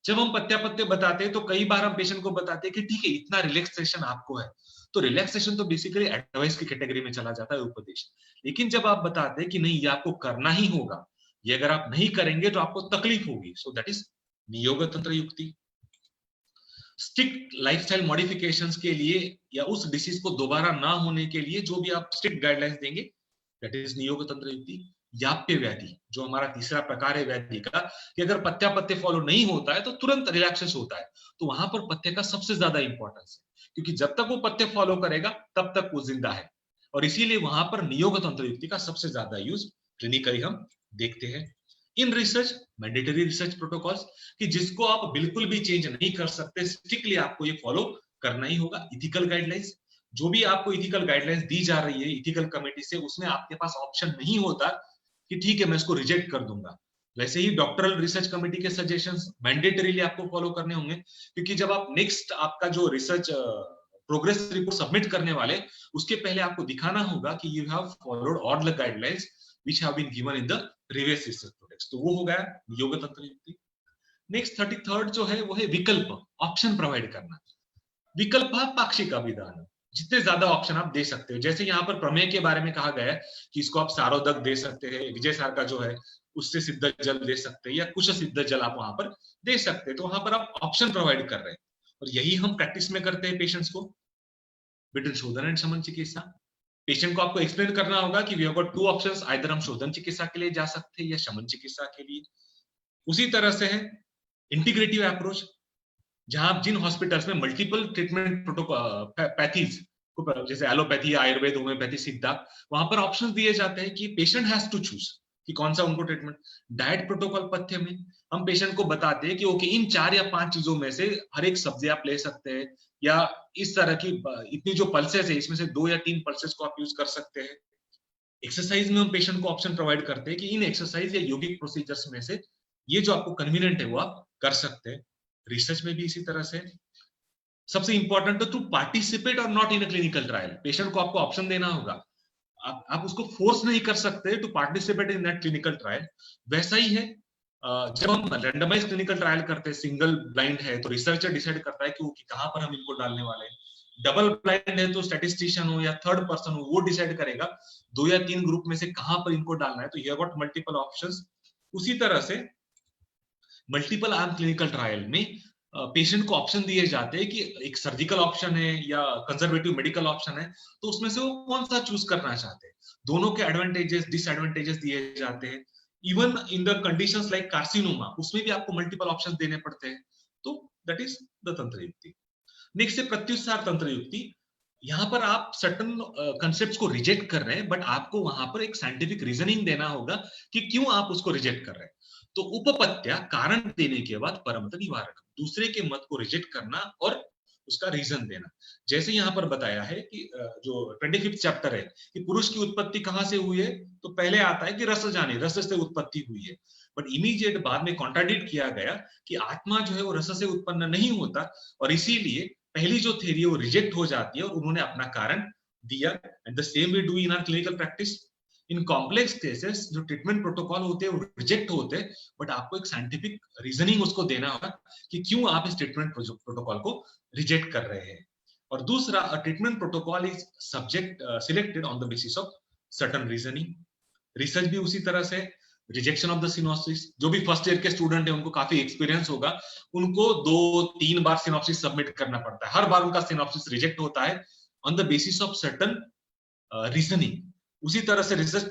जब हम पथ्यापथ्य बताते हैं तो कई बार हम पेशेंट को बताते हैं कि ठीक है इतना रिलैक्सेशन आपको है, तो रिलैक्सेशन तो बेसिकली एडवाइस की कैटेगरी में चला जाता है, उपदेश। लेकिन जब आप बताते हैं कि नहीं ये आपको करना ही होगा, ये अगर आप नहीं करेंगे तो आपको तकलीफ होगी, सो दैट इज नियोग तंत्र युक्ति। स्ट्रिक्ट लाइफस्टाइल मॉडिफिकेशंस के लिए या उस डिसीज को दोबारा ना होने के लिए जो भी आप स्ट्रिक्ट गाइडलाइंस देंगे, दैट इज नियोग तंत्र युक्ति। याप्य व्याधि, जो हमारा तीसरा प्रकार है व्याधि का, कि अगर पथ्य फॉलो नहीं होता है तो तुरंत रिलैक्सेस होता है, तो वहां पर पथ्य का सबसे ज्यादा इंपॉर्टेंस है, क्योंकि जब तक वो पथ्य फॉलो करेगा तब तक वो जिंदा है, और इसीलिए वहां पर नियोग तंत्र युक्ति का सबसे ज्यादा यूज क्लिनिकली हम देखते हैं। In research mandatory research protocols, कि जिसको आप बिल्कुल भी चेंज नहीं कर सकते, स्ट्रिक्टली आपको ये फॉलो करना ही होगा। इथिकल गाइडलाइंस, जो भी आपको इथिकल गाइडलाइंस दी जा रही है इथिकल कमेटी से, उसमें आपके पास ऑप्शन नहीं होता कि ठीक है मैं इसको रिजेक्ट कर दूंगा। वैसे ही डॉक्टरल रिसर्च कमेटी के सजेशंस मैंडेटरीली आपको फॉलो करने होंगे, क्योंकि जब आप नेक्स्ट आपका जो रिसर्च प्रोग्रेस रिपोर्ट सबमिट करने वाले, उसके पहले आपको दिखाना होगा कि you have followed all the guidelines which have been given in the previous research projects, तो वो हो गया नियोग तंत्र युक्ति। नेक्स्ट 33rd जो है वो है विकल्प, ऑप्शन प्रोवाइड करना। विकल्प पाक्षिक अभिधान, जितने ज्यादा ऑप्शन आप दे सकते हो, जैसे यहाँ पर प्रमेय के बारे में कहा गया है कि इसको आप सारोदक दे सकते हैं, विजय सार का जो है उससे सिद्ध जल दे सकते हैं, या कुछ सिद्ध जल आप वहां पर दे सकते हैं, तो वहां पर आप ऑप्शन प्रोवाइड कर रहे हैं, और यही हम प्रैक्टिस में करते हैं पेशेंट्स को बिटवीन शोधन एंड शमन चिकित्सा। पेशेंट को आपको एक्सप्लेन करना होगा कि we have got 2 options, either हम शोधन चिकित्सा के लिए जा सकते हैं या शमन चिकित्सा के लिए। उसी तरह से है इंटीग्रेटिव अप्रोच, जहां आप जिन हॉस्पिटल्स में मल्टीपल ट्रीटमेंट पैथीज, जैसे एलोपैथी, आयुर्वेद, होम्योपैथी, सिद्धा, वहां पर ऑप्शंस दिए जाते हैं कि पेशेंट हैज टू चूज कि कौन सा उनको ट्रीटमेंट। डाइट प्रोटोकॉल पथ्य में हम पेशेंट को बताते हैं कि ओके इन 4 या 5 चीजों में से हर एक सब्जी आप ले सकते हैं, या इस तरह की इतनी जो पल्सेस है इसमें से 2 या 3 पल्सेस को आप यूज कर सकते हैं। एक्सरसाइज में हम पेशेंट को ऑप्शन प्रोवाइड करते हैं कि इन एक्सरसाइज या योगिक प्रोसीजर्स में से ये जो आपको कन्वीनियंट है वो आप कर सकते हैं। रिसर्च में भी इसी तरह से सबसे इंपॉर्टेंट टू पार्टिसिपेट और not in a clinical trial, patient को आपको ऑप्शन देना होगा, आप उसको फोर्स नहीं कर सकते to participate in that clinical trial. वैसा ही है जब हम रैंडमाइज क्लिनिकल ट्रायल करते हैं, सिंगल ब्लाइंड है तो रिसर्चर डिसाइड करता है कि कहां पर हम इनको डालने वाले हैं। डबल ब्लाइंड है तो स्टैटिस्टिशियन हो या थर्ड पर्सन हो वो डिसाइड करेगा 2 या 3 ग्रुप में से कहां पर इनको डालना है, तो you have got multiple options. उसी तरह से मल्टीपल आर्म क्लिनिकल ट्रायल में पेशेंट को ऑप्शन दिए जाते हैं कि एक सर्जिकल ऑप्शन है या कंजर्वेटिव मेडिकल ऑप्शन है, तो उसमें से वो कौन सा चूज करना चाहते हैं। दोनों के एडवांटेजेस डिसएडवांटेजेस दिए जाते हैं। Even in the conditions like carcinoma, उसमें भी आपको मल्टीपल ऑप्शंस देने पड़ते हैं, तो दैट इज द तंत्र युक्ति। नेक्स्ट है प्रत्युत्सार तंत्र युक्ति। यहाँ पर आप सर्टन कंसेप्ट्स को रिजेक्ट कर रहे हैं, बट आपको वहां पर एक साइंटिफिक रीजनिंग देना होगा कि क्यों आप उसको रिजेक्ट कर रहे हैं। तो उपपत्या, कारण देने के बाद परमत निवारण, दूसरे के मत को रिजेक्ट करना और उसका रीजन देना। जैसे यहाँ पर बताया है कि जो 25th चैप्टर है कि पुरुष की उत्पत्ति कहां से हुई है, तो पहले आता है कि रस जाने, रस से उत्पत्ति हुई है, बट इमीडिएट बाद में कॉन्ट्राडिक्ट किया गया कि आत्मा जो है वो रस से उत्पन्न नहीं होता, और इसीलिए पहली जो थ्योरी है वो रिजेक्ट हो जाती है और उन्होंने अपना कारण दिया। And the same we do in our clinical practice. In complex cases जो ट्रीटमेंट प्रोटोकॉल होते हैं वो रिजेक्ट होते हैं, बट आपको एक साइंटिफिक रीजनिंग उसको देना होगा कि क्यों आप इस ट्रीटमेंट प्रोटोकॉल को रिजेक्ट कर रहे हैं। और दूसरा, treatment protocol is subject selected on the basis of certain reasoning. Research भी उसी तरह से, रिजेक्शन ऑफ द सिनॉप्सिस, जो भी फर्स्ट ईयर के स्टूडेंट है उनको काफी एक्सपीरियंस होगा, उनको 2-3 बार सिनॉप्सिस सबमिट करना पड़ता है, हर बार उनका सिनॉप्सिस रिजेक्ट होता है on the basis of certain reasoning. उसी तरह से रिसर्च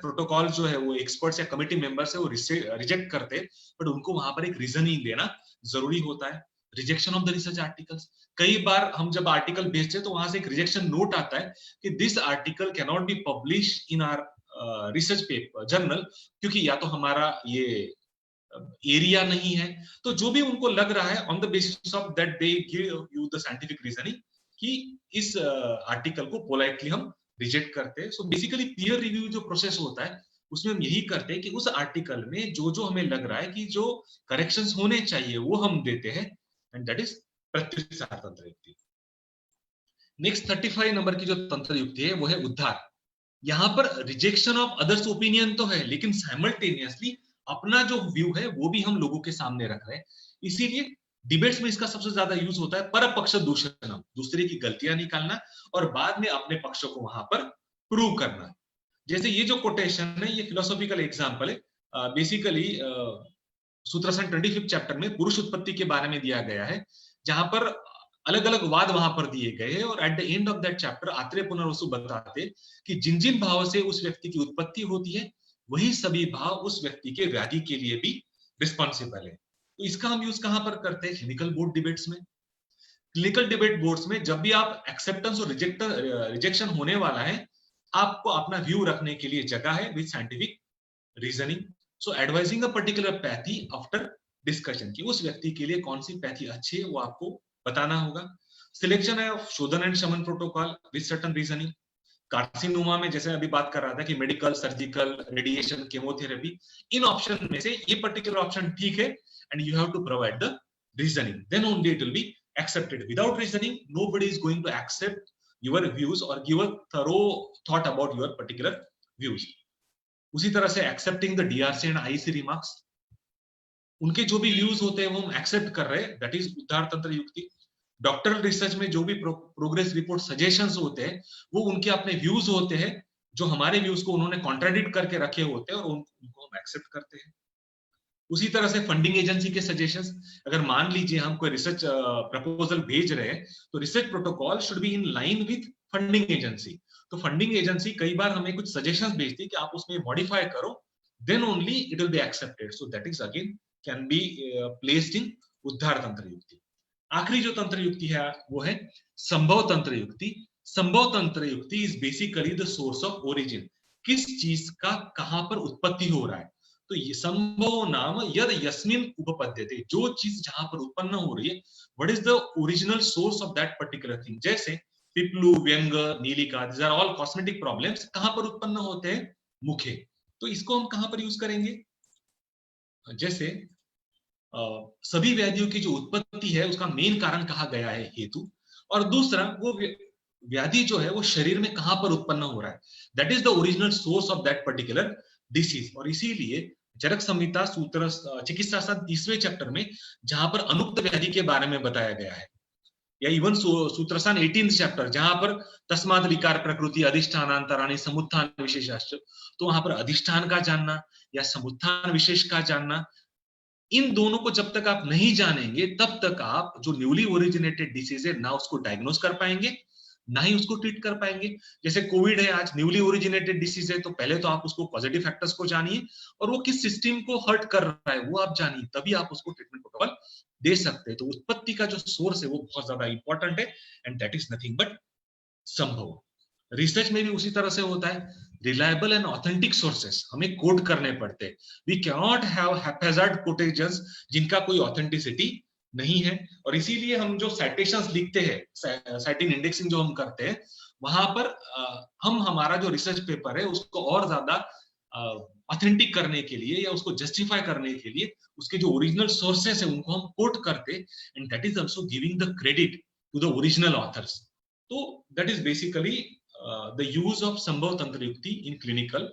प्रोटोकॉल जो है वो एक्सपर्ट्स या कमिटी मेंबर्स है वो रिजेक्ट करते हैं, बट उनको वहां पर एक रीजनिंग देना जरूरी होता है। Rejection of the research articles, कई बार हम जब आर्टिकल भेजते हैं तो वहां से एक रिजेक्शन नोट आता है कि this article can not be publish in our research paper journal, क्योंकि या तो हमारा ये एरिया नहीं है। तो जो भी उनको लग रहा है on the basis of that they give you the scientific reasoning कि इस आर्टिकल को पोलाइटली हम रिजेक्ट करते हैं। सो बेसिकली पीयर रिव्यू जो प्रोसेस होता है उसमें हम यही करते हैं कि उस आर्टिकल में जो जो हमें लग रहा है कि जो करेक्शंस होने चाहिए वो हम देते हैं, एंड दैट इज प्रत्युत्तर तंत्र युक्ति। नेक्स्ट 35 नंबर की जो तंत्र युक्ति है वो है उद्धार। यहाँ पर रिजेक्शन ऑफ अदर्स ओपिनियन तो है, लेकिन साइमल्टेनियसली अपना जो व्यू है वो भी हम लोगों के सामने रख रहे हैं। इसीलिए डिबेट्स में इसका सबसे ज्यादा यूज होता है पर पक्ष दूषणम, दूसरे की गलतियां निकालना और बाद में अपने पक्ष को वहां पर प्रूव करना। जैसे ये जो कोटेशन है ये फिलोसॉफिकल एग्जांपल है, बेसिकली सूत्रसंहिता 25 चैप्टर में पुरुष उत्पत्ति के बारे में दिया गया है, जहां पर अलग अलग वाद वहां पर दिए गए हैं, और at the end of that chapter Atreya Punarvasu बताते कि जिन जिन भाव से उस व्यक्ति की उत्पत्ति होती है वही सभी भाव उस व्यक्ति के व्याधि के लिए भी रिस्पॉन्सिबल है। तो इसका हम यूज कहां पर करते हैं? क्लिनिकल बोर्ड डिबेट्स में। क्लिनिकल डिबेट बोर्ड्स में जब भी आप एक्सेप्टेंस और रिजेक्शन होने वाला है, आपको अपना व्यू रखने के लिए जगह है with scientific reasoning. So advising a particular pathy after discussion, कि उस व्यक्ति के लिए कौन सी पैथी अच्छी है वो आपको बताना होगा। सिलेक्शन है शोधन एंड शमन protocol with certain reasoning. Carcinoma में जैसे अभी बात कर रहा था कि मेडिकल, सर्जिकल, रेडिएशन, केमोथेरेपी, इन ऑप्शन में से ये पर्टिकुलर ऑप्शन ठीक है, and you have to provide the reasoning, then only it will be accepted. Without reasoning, nobody is going to accept your views or give a thorough thought about your particular views. उसी तरह से accepting the DRC and IEC remarks, उनके जो भी views होते हैं वो हम एक्सेप्ट कर रहे हैं, दैट इज उद्धार तंत्र युक्ति। डॉक्टरल रिसर्च में जो भी प्रोग्रेस रिपोर्ट सजेशंस होते हैं वो उनके अपने व्यूज होते हैं, जो हमारे व्यूज को उन्होंने कॉन्ट्राडिक्ट करके रखे होते हैं और उनको हम एक्सेप्ट करते हैं। उसी तरह से फंडिंग एजेंसी के सजेशंस, अगर मान लीजिए हम कोई रिसर्च प्रपोजल भेज रहे हैं तो research protocol should be in line with funding agency. तो फंडिंग एजेंसी कई बार हमें कुछ सजेशंस भेजती है कि आप उसमें मॉडिफाई करो, then only it will be accepted. So that is again can be placed in उद्धार तंत्र युक्ति। आखिरी जो तंत्र युक्ति है वो है संभव तंत्र युक्ति। संभव तंत्र युक्ति is basically the source of origin, किस चीज का कहां पर उत्पत्ति हो रहा है। तो ये संभव नाम यद यस्मिन उपपद्यते, जो चीज जहां पर उत्पन्न हो रही है, what is the original source of that particular thing. जैसे पिपलू, व्यंग, नीलिका, these are all cosmetic problems, कहां पर उत्पन्न होते हैं? मुखे। तो इसको हम कहां पर यूज करेंगे? जैसे सभी व्याधियों की जो उत्पत्ति है उसका मेन कारण कहा गया है हेतु, और दूसरा वो व्याधि जो है वो शरीर में कहां पर उत्पन्न हो रहा है, that is the original source of that particular disease. और इसीलिए चरक संहिता सूत्र चिकित्सा शास्त्र 30वें चैप्टर में जहां पर अनुक्त व्याधि के बारे में बताया गया है, या इवन सूत्रसान 18th चैप्टर जहां पर तस्मात् विकार प्रकृति अधिष्ठानांतराणि समुत्थान विशेषाश्च, तो वहां पर अधिष्ठान का जानना या समुत्थान विशेष का जानना, इन दोनों को जब तक आप नहीं जानेंगे तब तक आप जो न्यूली ओरिजिनेटेड डिसीज है ना उसको डायग्नोस कर पाएंगे ना ही उसको ट्रीट कर पाएंगे। जैसे कोविड है, आज न्यूली ओरिजिनेटेड डिसीज है, तो पहले तो आप उसको पॉजिटिव फैक्टर्स को जानिए और वो किस सिस्टम को हर्ट कर रहा है वो आप जानिए, तभी आप उसको ट्रीटमेंट प्रोटोकॉल दे सकते हैं। तो उत्पत्ति का जो सोर्स है वो बहुत ज्यादा इंपॉर्टेंट है, and that is nothing but संभव। रिसर्च में भी उसी तरह से होता है, रिलायबल एंड ऑथेंटिक सोर्सेस हमें कोट करने पड़ते हैं। We can not have haphazard quotations जिनका कोई ऑथेंटिसिटी नहीं है। और इसीलिए हम जो साइटेशंस लिखते हैं, साइटिंग इंडेक्सिंग जो हम करते हैं, वहां पर हम हमारा जो रिसर्च पेपर है उसको और ज्यादा ऑथेंटिक करने के लिए या उसको जस्टिफाई करने के लिए उसके जो ओरिजिनल सोर्सेस है उनको हम कोट करते, and that is also giving the credit to the original authors. तो that is basically the use of संभव तंत्र युक्ति in clinical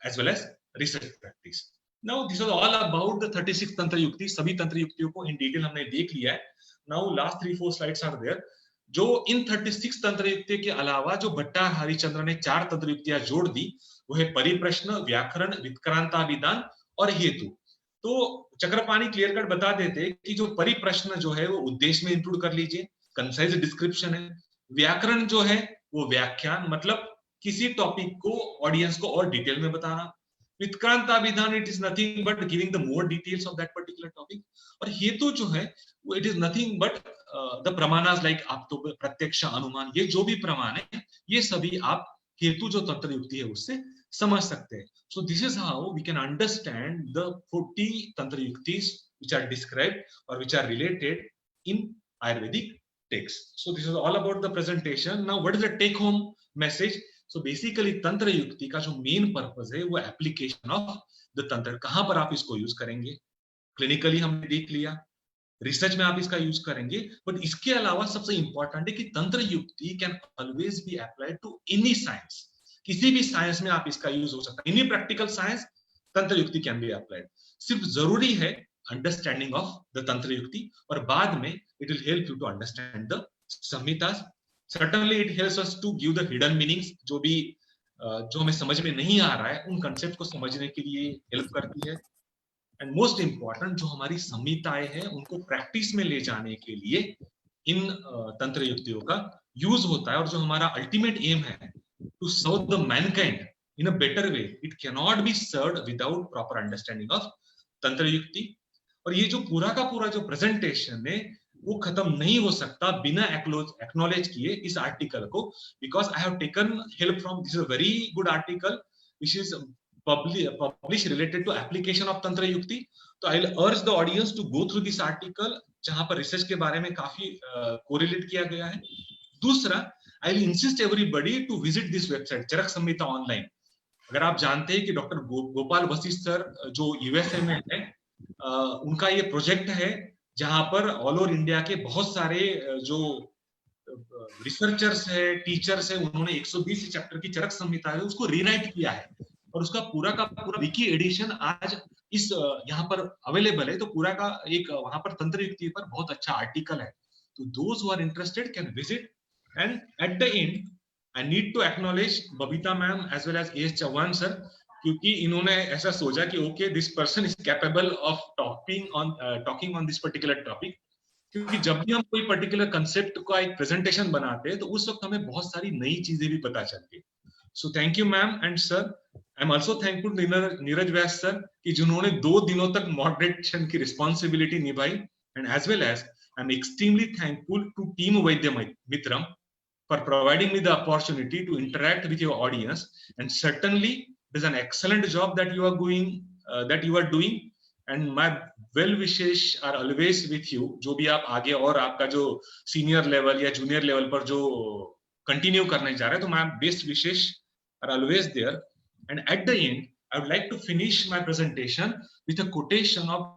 as well as research practice. Now this is all about the 36 तंत्र युक्ति. सभी तंत्र युक्तियों को इन डिटेल हमने देख लिया है. Now last 3-4 slides are there. जो इन 36 तंत्र युक्ति के अलावा जो भट्टा हरिचंद्र ने 4 तंत्र युक्तियां जोड़ दी, वो है परिप्रश्न, व्याकरण, विक्रांताभिधान और हेतु. तो चक्रपाणी क्लियर कट बता देते कि जो परिप्रश्न जो है वो उद्देश्य में इंक्लूड कर लीजिए, कंसाइज डिस्क्रिप्शन है. व्याकरण जो है वो व्याख्यान, मतलब किसी टॉपिक को ऑडियंस को और डिटेल में बताना. विक्रांताभिधान, it is nothing but giving the more details of that particular topic. और हेतु जो है वो it is nothing but the प्रमाणास, लाइक आप तो प्रत्यक्ष, अनुमान, ये जो भी प्रमाण है ये सभी आप हेतु जो तंत्र युक्ति है उससे समझ सकते हैं. So this is how we can understand the 40 तंत्र युक्तिस व्हिच आर डिस्क्राइब्ड और which are related in Ayurvedic text. So this is all about the presentation. Now what is the take home message? So basically तंत्र युक्ति का जो main purpose है वो application of the तंत्र. कहां पर आप इसको यूज करेंगे? क्लिनिकली हमने देख लिया, रिसर्च में आप इसका यूज करेंगे, बट इसके अलावा सबसे इंपॉर्टेंट है कि तंत्र युक्ति can always be applied to any science. किसी भी साइंस में आप इसका यूज हो सकता है. एनी प्रैक्टिकल साइंस तंत्र युक्ति कैन बी अप्लाइड. सिर्फ जरूरी है अंडरस्टैंडिंग ऑफ द तंत्र युक्ति, और बाद में it will help you to understand the samhitas. Certainly it helps us to give the hidden meanings, जो हमें समझ में नहीं आ रहा है उन कंसेप्ट को समझने के लिए हेल्प करती है. एंड मोस्ट इंपॉर्टेंट, जो हमारी संहिताएं हैं उनको प्रैक्टिस में ले जाने के लिए इन तंत्र युक्तियों का यूज होता है. और जो हमारा अल्टीमेट एम है to serve the mankind in a better way, it can not be served without proper understanding of तंत्र युक्ति. और ये जो पूरा का पूरा जो प्रेजेंटेशन है वो खत्म नहीं हो सकता बिना एक्नॉलेज किए इस आर्टिकल को, because I have taken help from this very good article which is published related to application of तंत्र युक्ति. तो I will urge the audience to go through this article, जहां पर रिसर्च के बारे में काफी कोरिलेट किया गया है. दूसरा, I will insist everybody to visit this website Charak Samhita online. अगर आप जानते हैं कि डॉक्टर गोपाल वशिष्ठ सर जो यूएसए में है, उनका ये प्रोजेक्ट है जहां पर ऑल ओवर इंडिया के बहुत सारे जो रिसर्चर्स है, टीचर्स है, उन्होंने 120 चैप्टर की चरक संहिता है उसको रीराइट किया है, और उसका पूरा का पूरा विकी एडिशन आज इस यहाँ पर अवेलेबल है. तो पूरा का एक वहां पर तंत्र युक्ति पर बहुत अच्छा आर्टिकल है. तो those who are interested can visit. And at the end I need to acknowledge Babita ma'am as well as S Chauhan sir, क्योंकि इन्होंने ऐसा सोचा कि okay this person is capable of talking on this particular topic. क्योंकि जब भी हम कोई पर्टिकुलर कंसेप्ट का एक प्रेजेंटेशन बनाते हैं तो उस वक्त हमें बहुत सारी नई चीजें भी पता चलती है. So thank you ma'am and sir. I am also thankful Neeraj Vyas sir कि जिन्होंने 2 दिनों तक मॉडरेशन की रिस्पॉन्सिबिलिटी निभाई. And as well as I am extremely thankful to team Vaidya Mitram for providing me the opportunity to interact with your audience. And certainly it is an excellent job that you are doing, and my well wishes are always with you. जो भी आप आगे और आपका जो senior level या junior level पर जो कंटिन्यू करने जा रहे हैं, तो my best wishes are always there. And at the end I would like to finish my presentation with a quotation of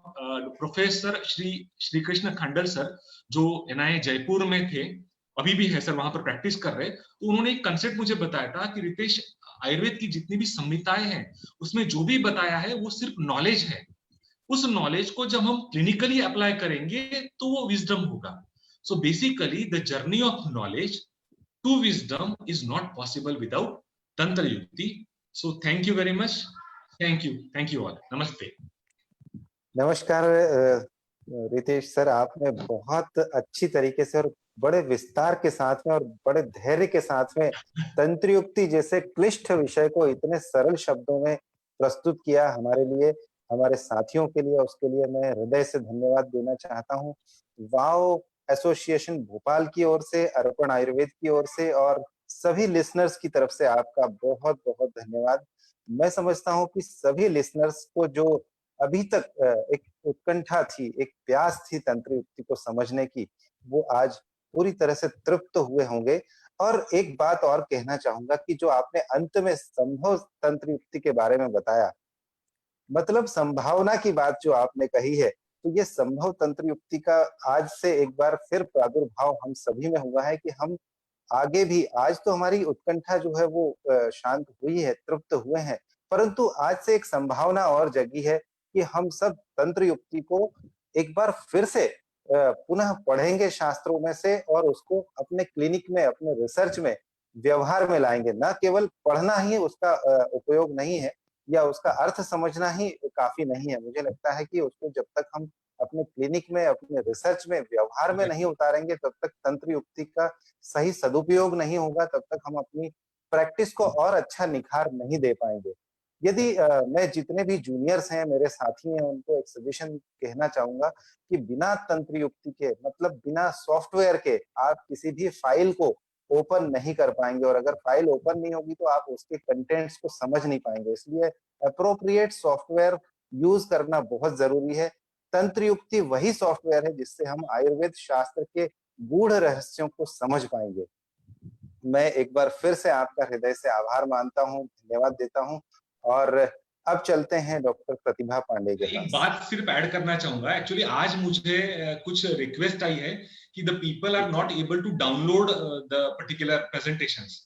Professor Shri Krishna Khandal sir, जो NIA Jaipur में थे, अभी भी है सर, वहां पर प्रैक्टिस कर रहे. तो उन्होंने एक कंसेप्ट मुझे बताया था कि रितेश, आयुर्वेद की जितनी भी संहिताएं हैं उसमें जो भी बताया है वो सिर्फ नॉलेज है. उस नॉलेज को जब हम क्लिनिकली अप्लाई करेंगे तो वो विजडम होगा. So basically the journey of knowledge to wisdom is not possible without तंत्र युक्ति. So thank you very much. Thank you all. नमस्ते. नमस्कार रितेश सर, आपने बहुत अच्छी तरीके से और बड़े विस्तार के साथ में और बड़े धैर्य के साथ में तंत्र युक्ति जैसे क्लिष्ट विषय को इतने सरल शब्दों में प्रस्तुत किया हमारे लिए, हमारे साथियों के लिए. उसके लिए मैं हृदय से धन्यवाद देना चाहता हूँ. वाव एसोसिएशन भोपाल की ओर से, अर्पण आयुर्वेद की ओर से और सभी लिसनर्स की तरफ से आपका बहुत बहुत धन्यवाद. मैं समझता हूँ कि सभी लिसनर्स को जो अभी तक एक उत्कंठा थी, एक प्यास थी तंत्र युक्ति को समझने की, वो आज पूरी तरह से तृप्त हुए होंगे. और एक बात और कहना चाहूँगा कि जो आपने अंत में संभव तंत्र युक्ति के बारे में बताया, मतलब संभावना की बात जो आपने कही है, तो ये संभव तंत्र युक्ति का आज से एक बार फिर प्रादुर्भाव हम सभी में हुआ है कि हम आगे भी आज तो हमारी उत्कंठा जो है वो शांत हुई है, तृप्त हुए हैं, परंतु आज से एक संभावना और जगी है कि हम सब तंत्र युक्ति को एक बार फिर से पुनः पढ़ेंगे शास्त्रों में से और उसको अपने क्लिनिक में, अपने रिसर्च में, व्यवहार में लाएँगे। ना केवल पढ़ना ही उसका उपयोग नहीं है या उसका अर्थ समझना ही काफ़ी नहीं है। मुझे लगता है कि उसको जब तक हम अपने क्लिनिक में, अपने रिसर्च में, व्यवहार में नहीं एग्जैक्टली। उतारेंगे, तब तक तंत्र युक्ति का सही सदुपयोग नहीं होगा, तब तक हम अपनी प्रैक्टिस को और अच्छा निखार नहीं दे पाएँगे। यदि मैं जितने भी जूनियर्स हैं, मेरे साथी हैं, उनको एक सजेशन कहना चाहूँगा कि बिना तंत्र युक्ति के मतलब बिना सॉफ्टवेयर के आप किसी भी फाइल को ओपन नहीं कर पाएँगे और अगर फाइल ओपन नहीं होगी, तो आप उसके कंटेंट्स को समझ नहीं पाएँगे। इसलिए एप्रोप्रिएट सॉफ्टवेयर यूज़ करना बहुत ज़रूरी है। तंत्र युक्ति वही सॉफ्टवेयर है जिससे हम आयुर्वेद शास्त्र के गूढ़ रहस्यों को समझ पाएँगे। मैं एक बार फिर से आपका हृदय से आभार मानता हूँ, धन्यवाद देता हूँ और अब चलते हैं डॉक्टर प्रतिभा पांडे के एक पास। बात सिर्फ ऐड करना चाहूंगा, एक्चुअली आज मुझे कुछ रिक्वेस्ट आई है कि the people are not able to download the particular presentations,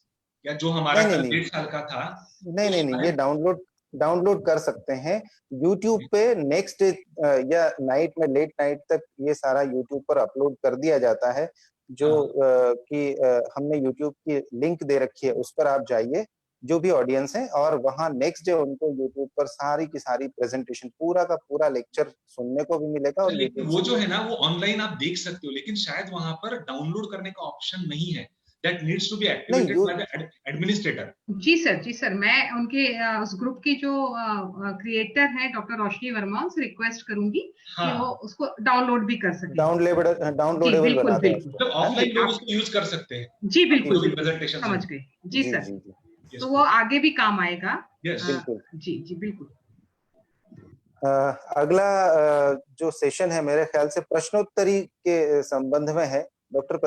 या जो हमारा नहीं, नहीं, कल नहीं। 1.5 साल का था, नहीं, तो नहीं, नहीं, ये शायद डाउनलोड डाउनलोड कर सकते हैं। यूट्यूब पे नेक्स्ट डे या नाइट में लेट नाइट तक ये सारा यूट्यूब पर अपलोड कर दिया जाता है, जो हाँ, हमने यूट्यूब की लिंक दे रखी है, उस पर आप जाइए, जो भी ऑडियंस है और वहाँ नेक्स्ट डे उनको यूट्यूब पर सारी की सारी प्रेज़ेंटेशन पूरा का पूरा लेक्चर सुनने को भी मिलेगा और लेकिन यूट्यूब वो से भी जो है ना, मिलेगा। वो ऑनलाइन आप देख सकते हो, लेकिन शायद वहां पर डाउनलोड करने का ऑप्शन नहीं है। दैट नीड्स टू बी नहीं, activated you by the administrator. जी सर, मैं उनके उस ग्रुप की जो क्रिएटर हैं डॉक्टर रोशनी वर्मा, उनसे रिक्वेस्ट करूंगी कि वो हाँ, उसको डाउनलोड भी कर सकें। जी, डाउनलोडेबल बिल्कुल, बना दें बिल्कुल। उसको, मतलब है ना? जी, ऑफलाइन लोग आप उसको यूज कर सकते हैं, जी, जी, बिल्कुल, जो भी जी। बिल्कुल, प्रेजेंटेशंस समझ होंगी। गई। जी जी, सर, जी, जी। यस तो वो प्लीज। आगे भी काम आएगा। यस। बिल्कुल। जी, बिल्कुल। अ, अगला जो सेशन है मेरे ख्याल से प्रश्नोत्तरी के संबंध में है। डॉक्टर